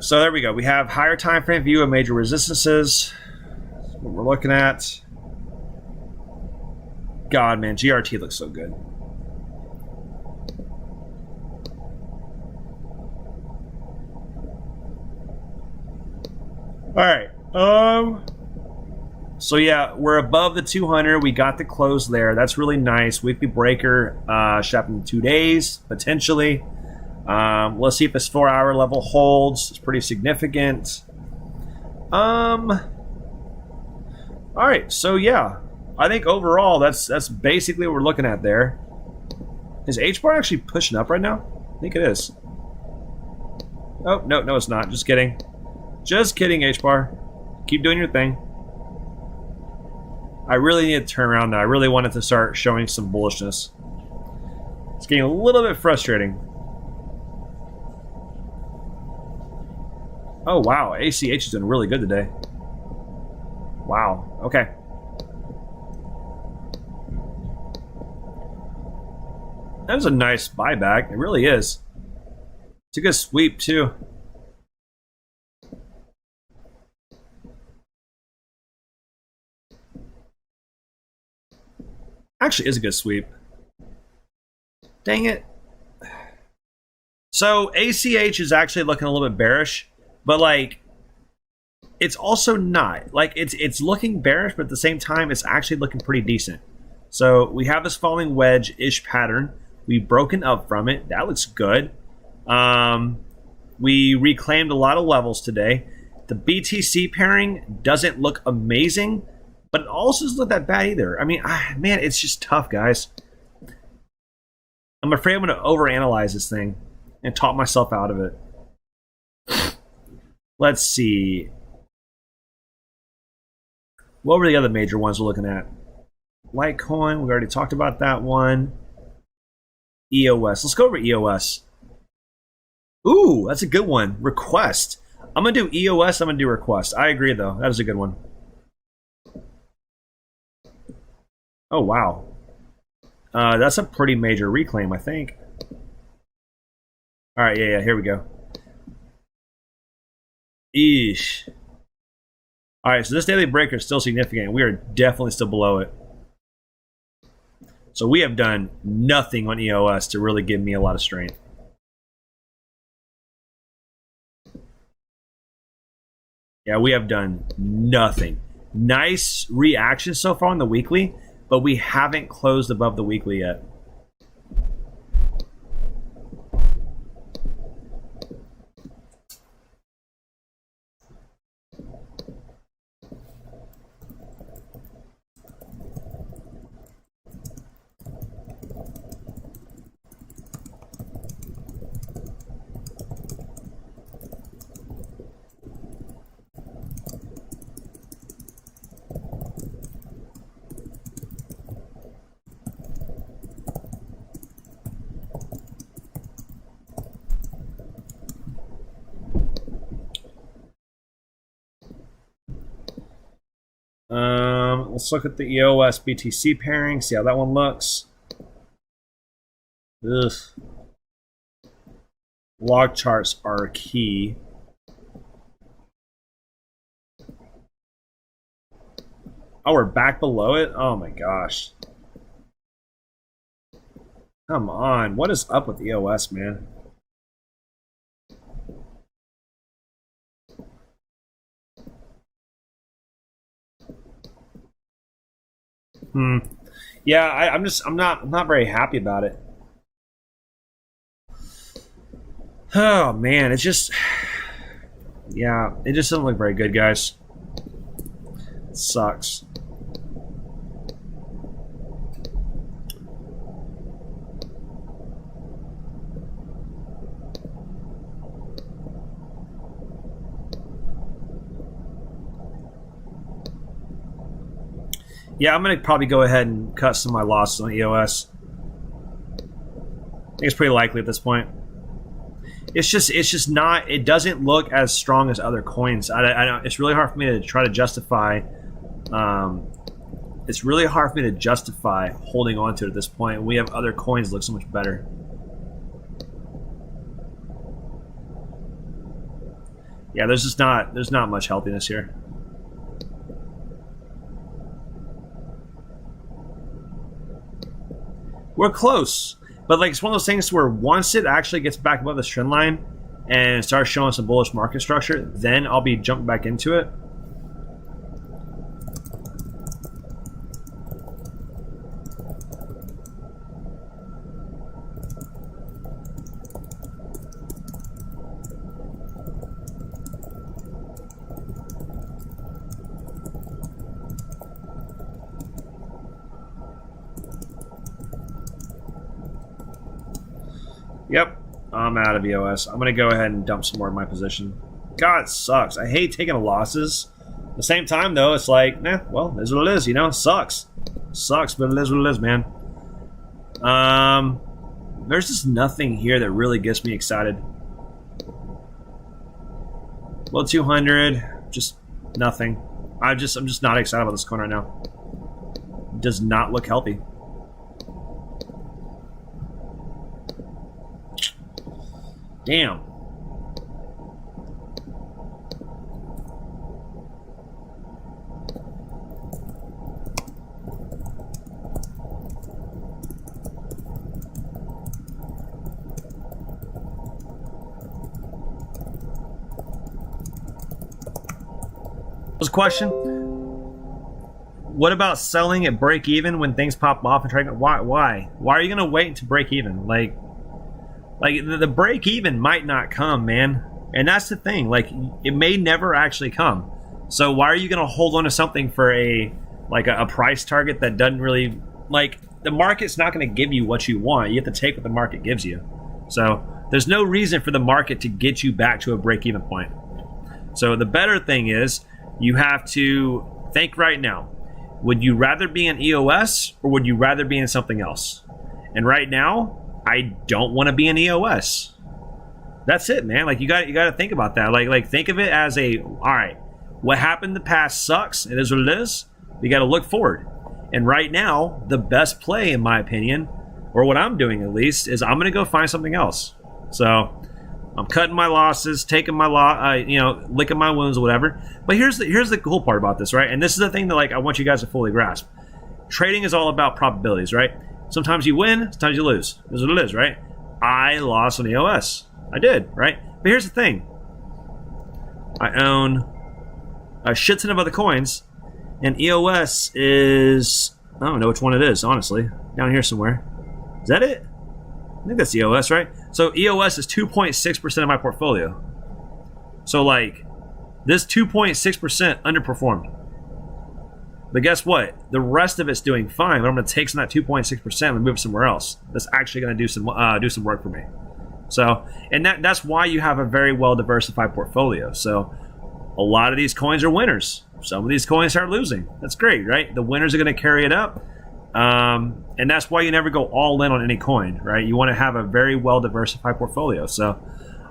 So there we go. We have higher time frame view of major resistances. That's what we're looking at. God, man, GRT looks so good. All right. So yeah, we're above the 200. We got the close there. That's really nice. Weekly breaker should happen in 2 days potentially. Let's see if this 4-hour level holds. It's pretty significant. All right, so yeah, I think overall that's basically what we're looking at there. Is HBAR actually pushing up right now? I think it is. Oh, no, it's not. Just kidding. Just kidding, HBAR. Keep doing your thing. I really need to turn around now. I really wanted to start showing some bullishness. It's getting a little bit frustrating. Oh, wow. ACH is doing really good today. Wow. Okay. That was a nice buyback. It really is. It's a good sweep, too. Actually, is a good sweep. Dang it. So, ACH is actually looking a little bit bearish. But, like, it's also not. Like, it's looking bearish, but at the same time, it's actually looking pretty decent. So, we have this falling wedge-ish pattern. We've broken up from it. That looks good. We reclaimed a lot of levels today. The BTC pairing doesn't look amazing, but it also doesn't look that bad either. I mean, man, it's just tough, guys. I'm afraid I'm going to overanalyze this thing and talk myself out of it. Let's see. What were the other major ones we're looking at? Litecoin, we already talked about that one. EOS. Let's go over EOS. Ooh, that's a good one. Request. I'm going to do EOS. I'm going to do request. I agree, though. That is a good one. Oh, wow. That's a pretty major reclaim, I think. All right, yeah, here we go. Eesh. All right, so this daily breaker is still significant. We are definitely still below it. So we have done nothing on EOS to really give me a lot of strength. Yeah, we have done nothing. Nice reaction so far on the weekly, but we haven't closed above the weekly yet. Let's look at the EOS BTC pairing, see how that one looks. Ugh. Log charts are key. Oh, we're back below it? Oh my gosh. Come on. What is up with EOS, man? Yeah, I'm not very happy about it. Oh man, it's just, yeah, it just doesn't look very good, guys. It sucks. Yeah, I'm gonna probably go ahead and cut some of my losses on EOS. I think it's pretty likely at this point. It's just not. It doesn't look as strong as other coins. I don't. It's really hard for me to try to justify. It's really hard for me to justify holding on to it at this point. We have other coins that look so much better. Yeah, there's not much healthiness here. We're close, but like it's one of those things where once it actually gets back above this trend line and starts showing some bullish market structure, then I'll be jumping back into it. Yep, I'm out of EOS. I'm going to go ahead and dump some more in my position. God, it sucks. I hate taking the losses. At the same time, though, it's like, nah, well, it is what it is, you know? It sucks. Sucks, but it is what it is, man. There's just nothing here that really gets me excited. Well, 200, just nothing. I'm just not excited about this coin right now. It does not look healthy. Damn. What's the question? What about selling at break even when things pop off and trying to, why are you gonna wait to break even? Like the break even might not come, man. And that's the thing. Like, it may never actually come. So why are you going to hold on to something for a price target that doesn't really, like, the market's not going to give you what you want. You have to take what the market gives you. So there's no reason for the market to get you back to a break even point. So the better thing is you have to think right now. Would you rather be in EOS or would you rather be in something else? And right now, I don't want to be in EOS. That's it, man. Like you got to think about that. Like think of it as all right, what happened in the past sucks. It is what it is. We got to look forward. And right now, the best play, in my opinion, or what I'm doing at least, is I'm going to go find something else. So I'm cutting my losses, taking my licking my wounds or whatever. But here's the cool part about this, right? And this is the thing that I want you guys to fully grasp. Trading is all about probabilities, right? Sometimes you win, sometimes you lose. This is what it is, right? I lost on EOS. I did, right? But here's the thing. I own a shit ton of other coins, and EOS is, I don't know which one it is, honestly. Down here somewhere. Is that it? I think that's EOS, right? So EOS is 2.6% of my portfolio. So like, this 2.6% underperformed. But guess what? The rest of it's doing fine. But I'm going to take some of that 2.6% and move it somewhere else. That's actually going to do some work for me. So, and that's why you have a very well diversified portfolio. So, a lot of these coins are winners. Some of these coins are losing. That's great, right? The winners are going to carry it up, and that's why you never go all in on any coin, right? You want to have a very well diversified portfolio. So,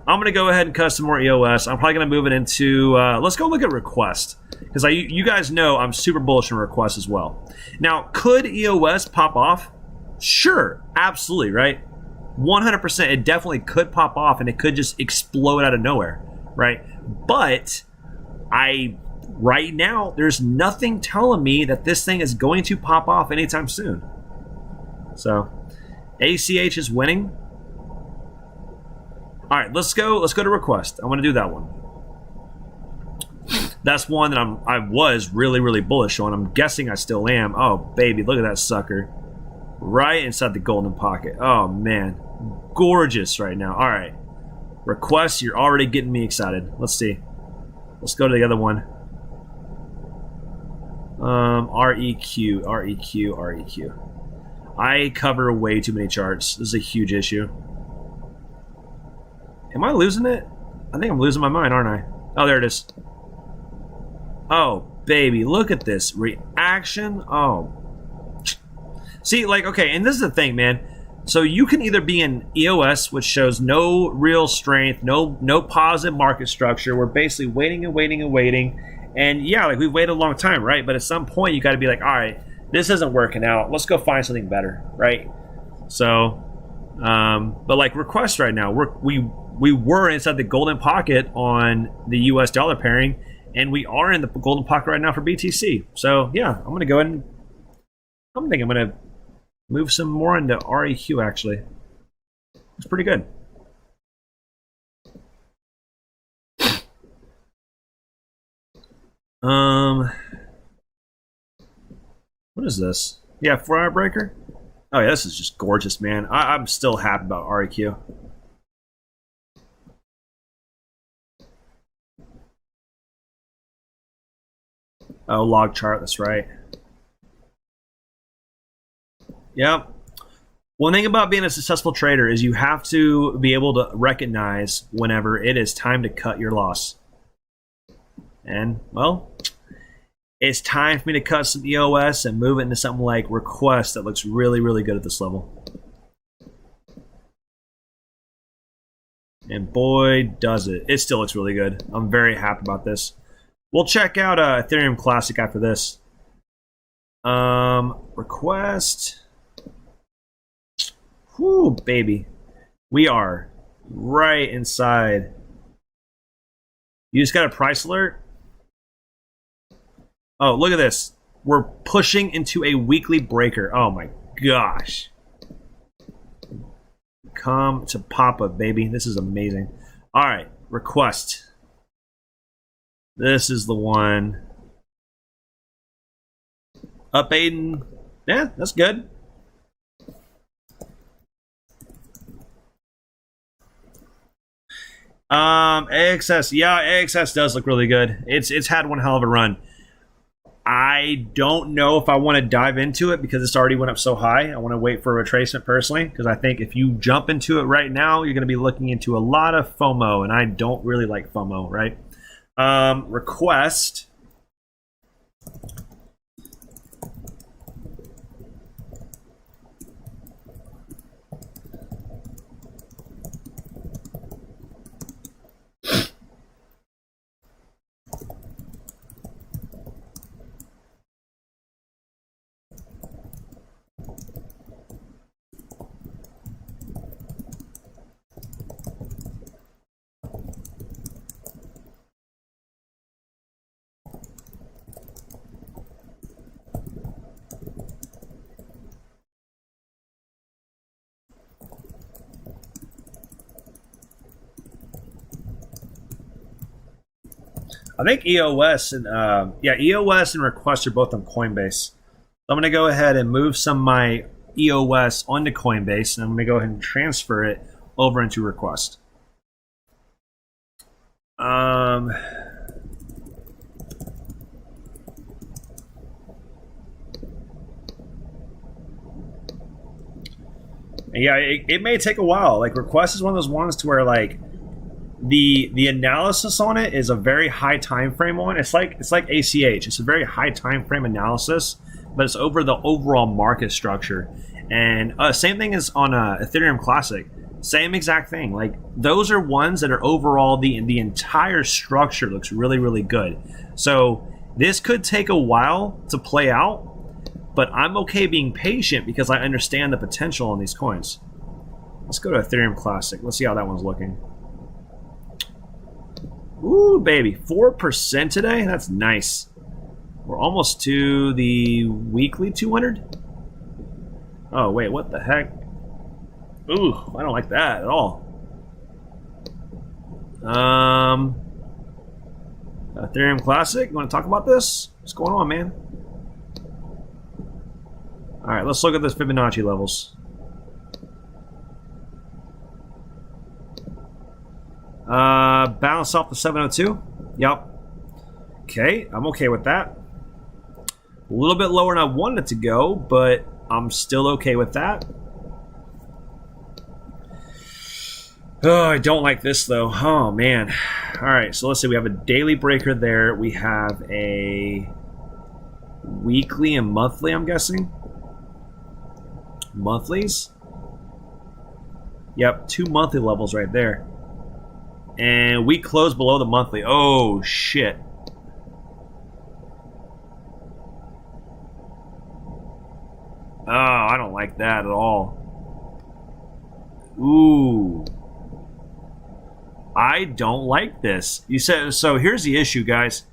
I'm going to go ahead and cut some more EOS. I'm probably going to move it into. Let's go look at request. Because you guys know I'm super bullish on requests as well. Now, could EOS pop off? Sure, absolutely, right? 100%, it definitely could pop off, and it could just explode out of nowhere, right? But right now, there's nothing telling me that this thing is going to pop off anytime soon. So, ACH is winning. All right, let's go to request. I want to do that one. That's one that I was really bullish on. I'm guessing I still am. Oh baby, look at that sucker, right inside the golden pocket. Oh man, gorgeous right now. All right, request. You're already getting me excited. Let's see. Let's go to the other one. REQ. I cover way too many charts. This is a huge issue. Am I losing it? I think I'm losing my mind, aren't I? Oh, there it is. Oh, baby, look at this reaction. Oh. See, like, okay, and this is the thing, man. So you can either be in EOS, which shows no real strength, no positive market structure. We're basically waiting and waiting and waiting. And yeah, like we've waited a long time, right? But at some point you got to be like, all right, this isn't working out. Let's go find something better, right? So, but like requests right now, we were inside the golden pocket on the US dollar pairing, and we are in the golden pocket right now for BTC. So yeah, I'm gonna go ahead and I'm gonna move some more into REQ actually. It's pretty good. What is this? Yeah, 4-hour breaker. Oh yeah, this is just gorgeous, man. I'm still happy about REQ. Oh, log chart, that's right. Yep. One thing about being a successful trader is you have to be able to recognize whenever it is time to cut your loss. And, well, it's time for me to cut some EOS and move it into something like request that looks really good at this level. And boy, does it. It still looks really good. I'm very happy about this. We'll check out Ethereum Classic after this. Request. Whoo, baby. We are right inside. You just got a price alert? Oh, look at this. We're pushing into a weekly breaker. Oh my gosh. Come to Papa, baby. This is amazing. All right, request. This is the one. Up, Aiden. Yeah, that's good. AXS. Yeah, AXS does look really good. It's had one hell of a run. I don't know if I want to dive into it because it's already went up so high. I want to wait for a retracement personally because I think if you jump into it right now, you're going to be looking into a lot of FOMO, and I don't really like FOMO, right? Request. I think EOS and EOS and request are both on Coinbase. So I'm going to go ahead and move some of my EOS onto Coinbase, and I'm going to go ahead and transfer it over into request. Yeah, it may take a while. Like request is one of those ones to where like the analysis on it is a very high time frame on. It's like ACH. It's a very high time frame analysis, but it's over the overall market structure. And same thing is on Ethereum Classic. Same exact thing. Like those are ones that are overall the entire structure looks really good. So This could take a while to play out, but I'm okay being patient because I understand the potential on these coins. Let's go to Ethereum Classic. Let's see how that one's looking. Ooh, baby. 4% today? That's nice. We're almost to the weekly 200. Oh, wait. What the heck? Ooh, I don't like that at all. Ethereum Classic. You want to talk about this? What's going on, man? All right, let's look at this Fibonacci levels. Bounce off the 702. Yep. Okay, I'm okay with that. A little bit lower than I wanted it to go, but I'm still okay with that. Oh, I don't like this though. Oh man. All right, so let's see. We have a daily breaker there. We have a weekly and monthly, I'm guessing. Monthlies. Yep, 2 monthly levels right there. And we close below the monthly. Oh, shit. Oh, I don't like that at all. Ooh. I don't like this. You said, so here's the issue, guys.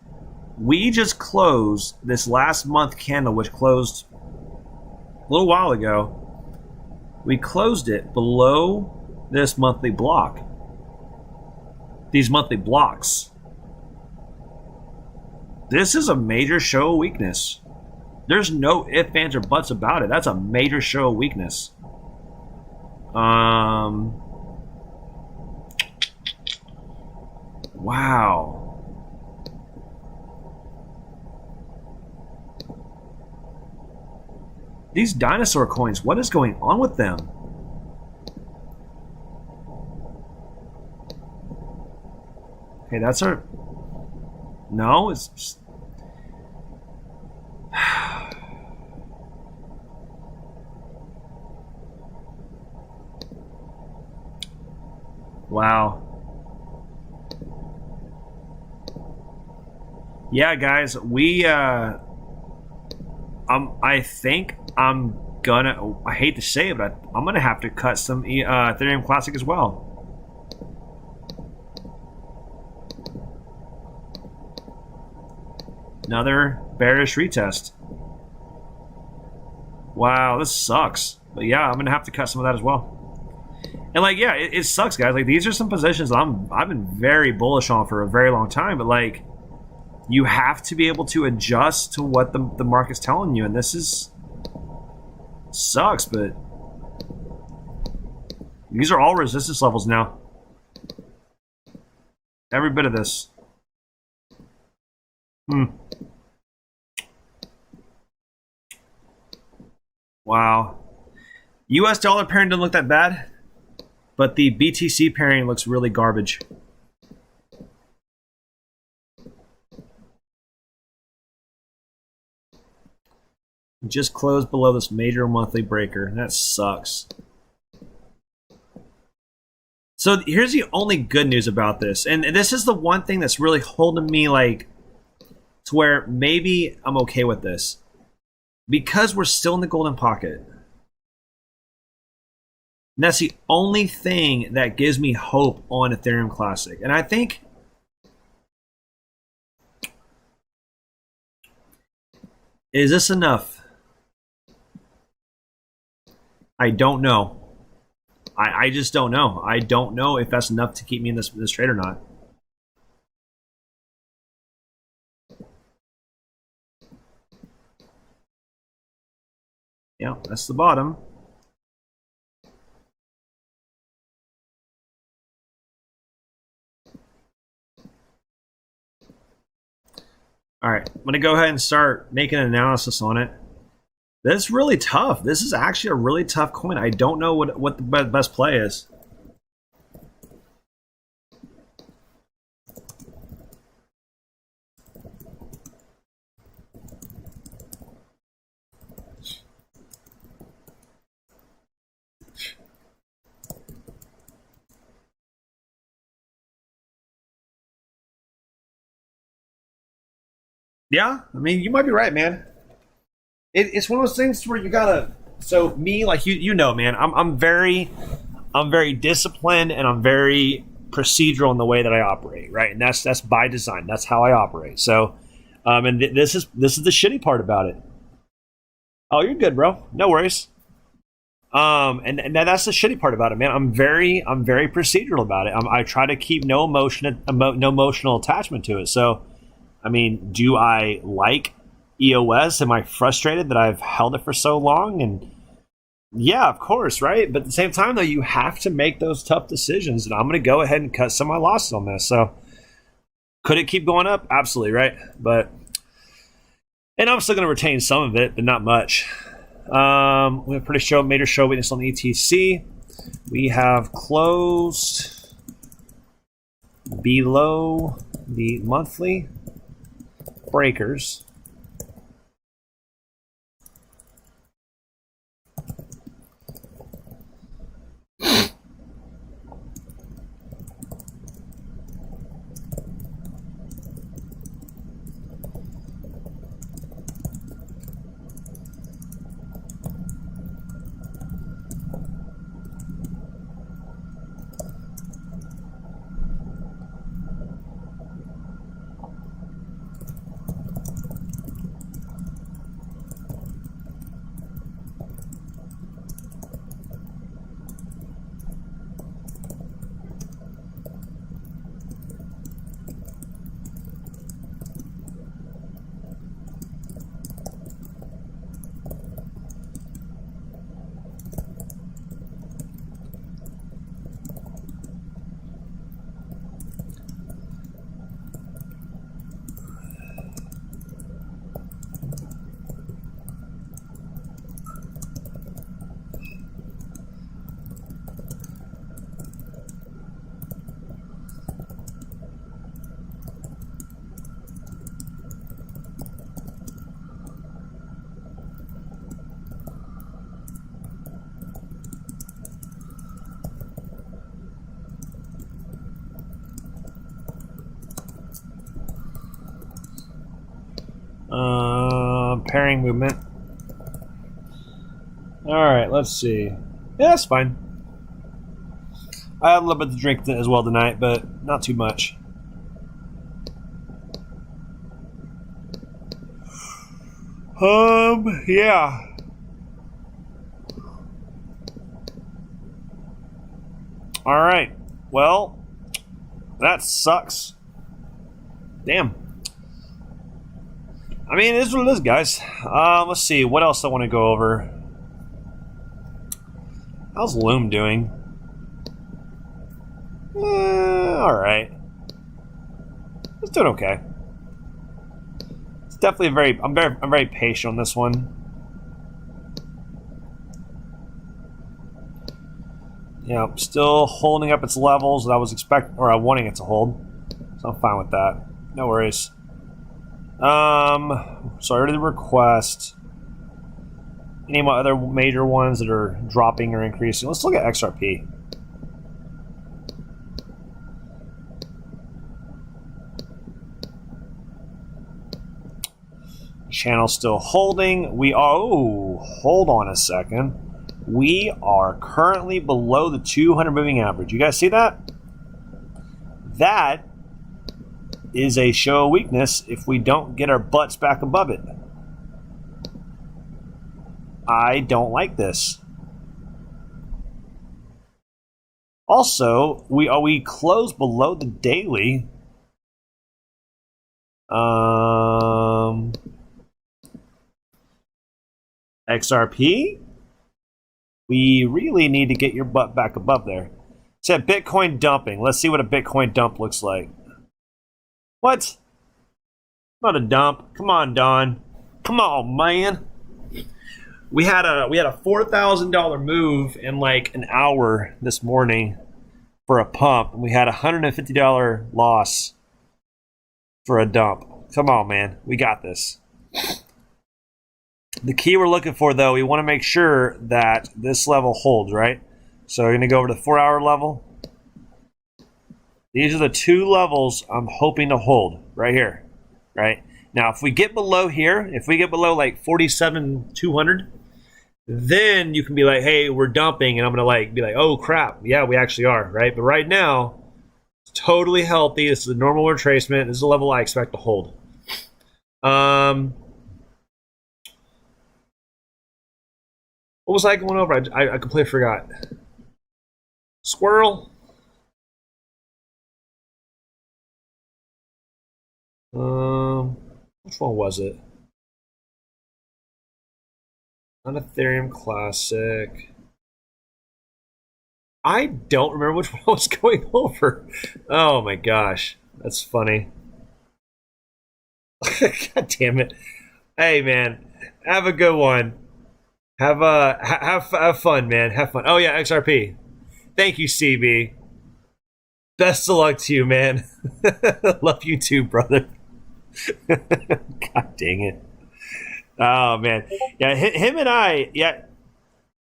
We just closed this last month candle, which closed a little while ago. We closed it below this monthly block. These monthly blocks. This is a major show of weakness. There's no ifs, ands, or buts about it. That's a major show of weakness. Wow. These dinosaur coins, what is going on with them? Okay, that's our... No, it's... Just... Wow. Yeah, guys, we... I think I'm gonna... I hate to say it, but I'm gonna have to cut some Ethereum Classic as well. Another bearish retest. Wow, this sucks. But yeah, I'm gonna have to cut some of that as well. And like, yeah, it sucks, guys. Like, these are some positions I've been very bullish on for a very long time. But like, you have to be able to adjust to what the market's telling you, and this is sucks. But these are all resistance levels now. Every bit of this. Wow. US dollar pairing doesn't look that bad, but the BTC pairing looks really garbage. Just closed below this major monthly breaker. That sucks. So here's the only good news about this. And this is the one thing that's really holding me like to where maybe I'm okay with this. Because we're still in the golden pocket. And that's the only thing that gives me hope on Ethereum Classic. And I think is this enough? I don't know. I just don't know. I don't know if that's enough to keep me in this trade or not. Yeah, that's the bottom. All right, I'm going to go ahead and start making an analysis on it. This is really tough. This is actually a really tough coin. I don't know what the best play is. Yeah, I mean, you might be right, man. It's one of those things where you gotta. So me, like you know, man, I'm very disciplined and I'm very procedural in the way that I operate, right? And that's by design. That's how I operate. So, and this is the shitty part about it. Oh, you're good, bro. No worries. And that's the shitty part about it, man. I'm very procedural about it. I try to keep no emotional attachment to it. So, I mean, do I like EOS? Am I frustrated that I've held it for so long? And yeah, of course, right? But at the same time, though, you have to make those tough decisions. And I'm going to go ahead and cut some of my losses on this. So, could it keep going up? Absolutely, right? And I'm still going to retain some of it, but not much. We have major show weakness on the ETC. We have closed below the monthly breakers. Pairing movement. All right, let's see. Yeah, that's fine. I had a little bit to drink as well tonight, but not too much. Yeah. All right. Well, that sucks. Damn. I mean, it is what it is, guys. Let's see. What else I want to go over? How's Loom doing? All right. It's doing okay. It's definitely I'm very patient on this one. Yeah, still holding up its levels that I was wanting it to hold. So I'm fine with that. No worries. So I already did request. Any of my other major ones that are dropping or increasing? Let's look at XRP. Channel still holding. Hold on a second. We are currently below the 200 moving average. You guys see that? That is a show of weakness if we don't get our butts back above it. I don't like this. Also, we close below the daily. XRP. We really need to get your butt back above there. It said Bitcoin dumping. Let's see what a Bitcoin dump looks like. What? Not a dump. Come on, Don. Come on, man. We had a $4,000 move in like an hour this morning for a pump, and we had a $150 loss for a dump. Come on, man. We got this. The key we're looking for, though, we want to make sure that this level holds, right? So we're going to go over to the 4-hour level. These are the two levels I'm hoping to hold right here, right? Now, if we get below here, if we get below like 47,200, then you can be like, hey, we're dumping, and I'm gonna be like, oh crap, yeah, we actually are, right? But right now, it's totally healthy. This is a normal retracement. This is a level I expect to hold. What was I going over? I completely forgot. Squirrel. Which one was it? On Ethereum Classic. I don't remember which one I was going over. Oh my gosh, that's funny. God damn it! Hey man, have a good one. Have fun, man. Have fun. Oh yeah, XRP. Thank you, CB. Best of luck to you, man. Love you too, brother. God dang it. Oh man, yeah, him and I, yeah.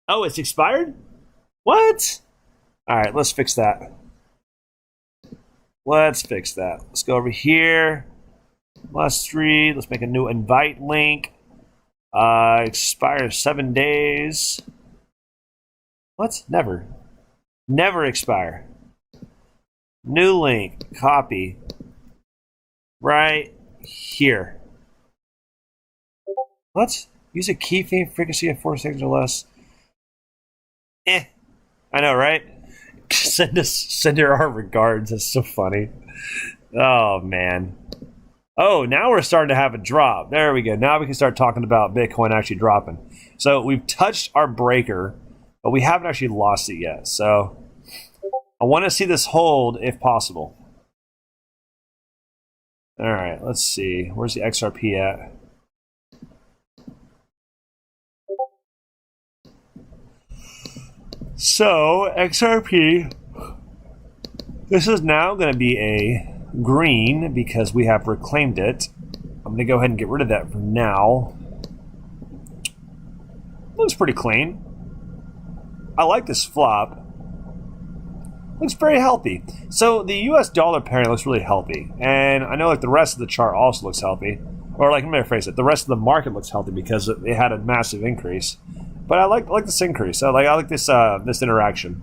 Oh, it's expired? What? All right, let's fix that. Let's fix that. Let's go over here. Must read. Let's make a new invite link. Expires 7 days. What? Never. Never expire. New link. Copy. Right here. What? Use a key frequency of 4 seconds or less. I know, right? Send her our regards. That's so funny. Oh man. Oh, now we're starting to have a drop. There we go. Now we can start talking about Bitcoin actually dropping. So we've touched our breaker, but we haven't actually lost it yet. So I want to see this hold if possible. All right, let's see. Where's the XRP at? So XRP, this is now going to be a green because we have reclaimed it. I'm going to go ahead and get rid of that for now. Looks pretty clean. I like this flop. Looks very healthy. So the US dollar pairing looks really healthy. And I know like the rest of the chart also looks healthy. Or like, let me rephrase it. The rest of the market looks healthy because it had a massive increase. But I like this increase. I like this this interaction.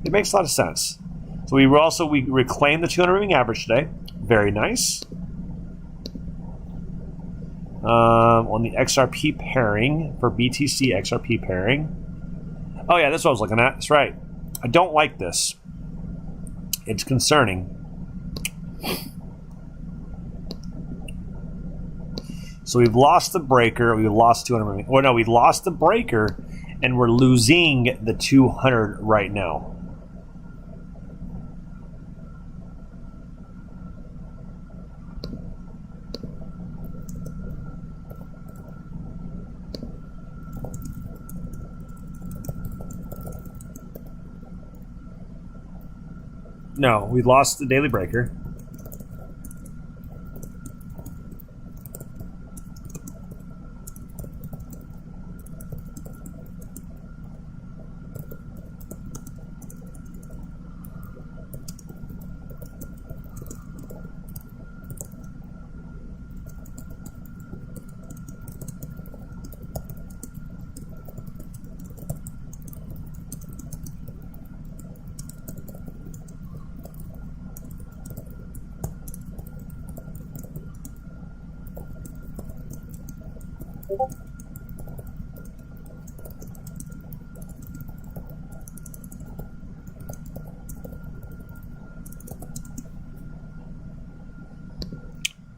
It makes a lot of sense. So we reclaimed the 200 moving average today. Very nice. On the XRP pairing for BTC XRP pairing. Oh yeah, that's what I was looking at. That's right. I don't like this. It's concerning. So we've lost the breaker. We lost 200. Or no, we lost the breaker, and we're losing the 200 right now. No, we lost the daily breaker.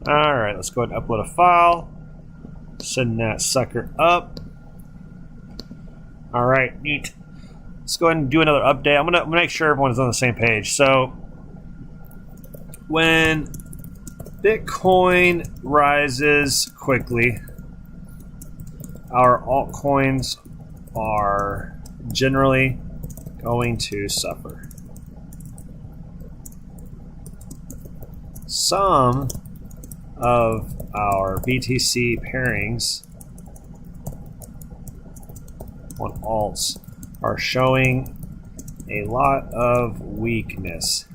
Alright, let's go ahead and upload a file. Send that sucker up. Alright, neat. Let's go ahead and do another update. I'm gonna make sure everyone's on the same page. So when Bitcoin rises quickly, our altcoins are generally going to suffer. Some of our BTC pairings on alts are showing a lot of weakness.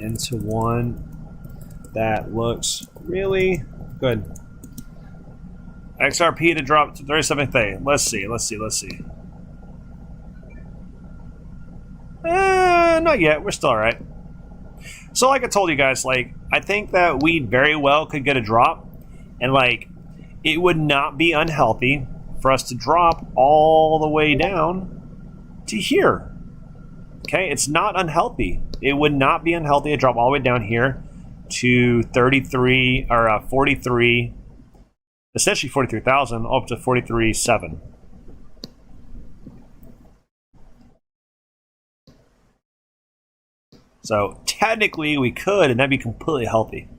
into one that looks really good. XRP to drop to 37th. Let's see. Not yet. We're still all right. So like I told you guys, like, I think that we very well could get a drop, and like, it would not be unhealthy for us to drop all the way down to here. Okay, it's not unhealthy. It would not be unhealthy to drop all the way down here to 33 or 43, essentially 43,000 up to 43.7. So technically we could, and that'd be completely healthy.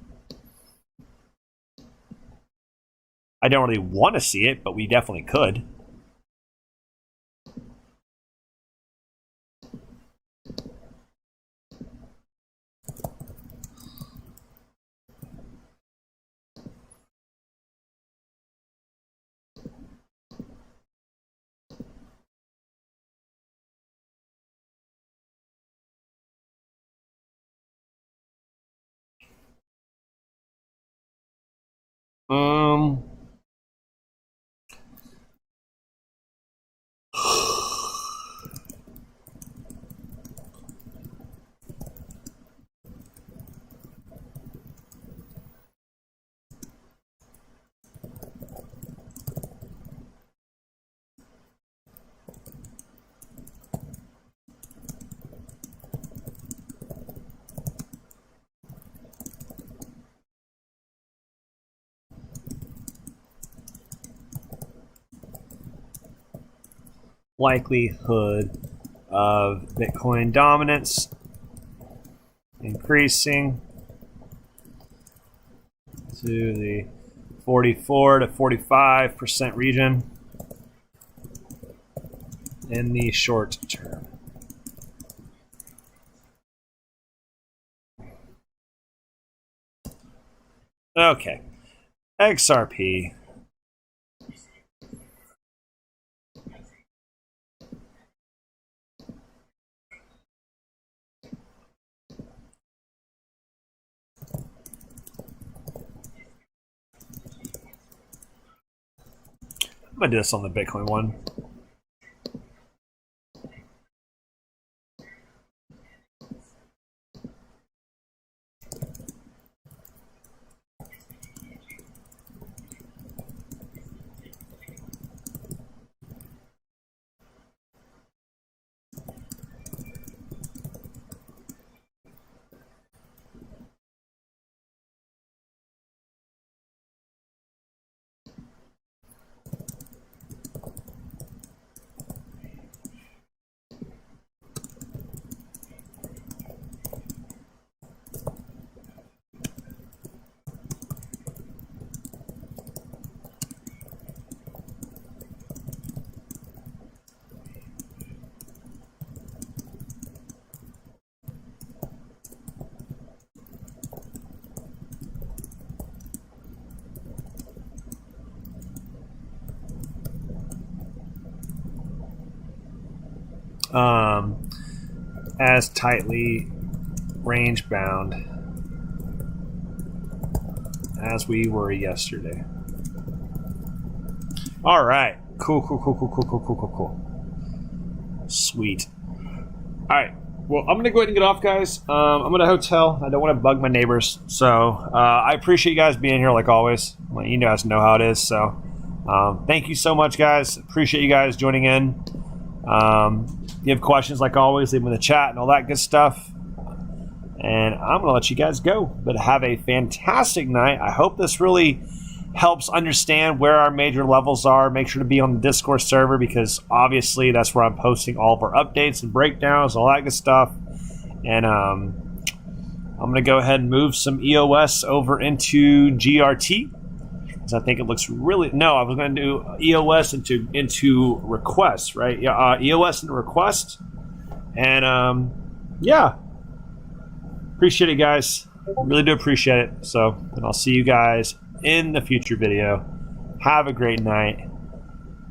I don't really want to see it, but we definitely could. Likelihood of Bitcoin dominance increasing to the 44 to 45% region in the short term. Okay, XRP. I'm gonna do this on the Bitcoin one. As tightly range bound as we were yesterday. All right, cool. Sweet. All right, well, I'm gonna go ahead and get off, guys. I'm at a hotel. I don't want to bug my neighbors, so I appreciate you guys being here like always. Well, you guys know how it is, so thank you so much, guys. Appreciate you guys joining in. If you have questions, like always, leave them in the chat and all that good stuff. And I'm going to let you guys go. But have a fantastic night. I hope this really helps understand where our major levels are. Make sure to be on the Discord server, because obviously that's where I'm posting all of our updates and breakdowns, all that good stuff. And I'm going to go ahead and move some EOS over into GRT. I think it looks really... No, I was going to do EOS into requests, right? Yeah, EOS into request. And, yeah. Appreciate it, guys. Really do appreciate it. So, and I'll see you guys in the future video. Have a great night.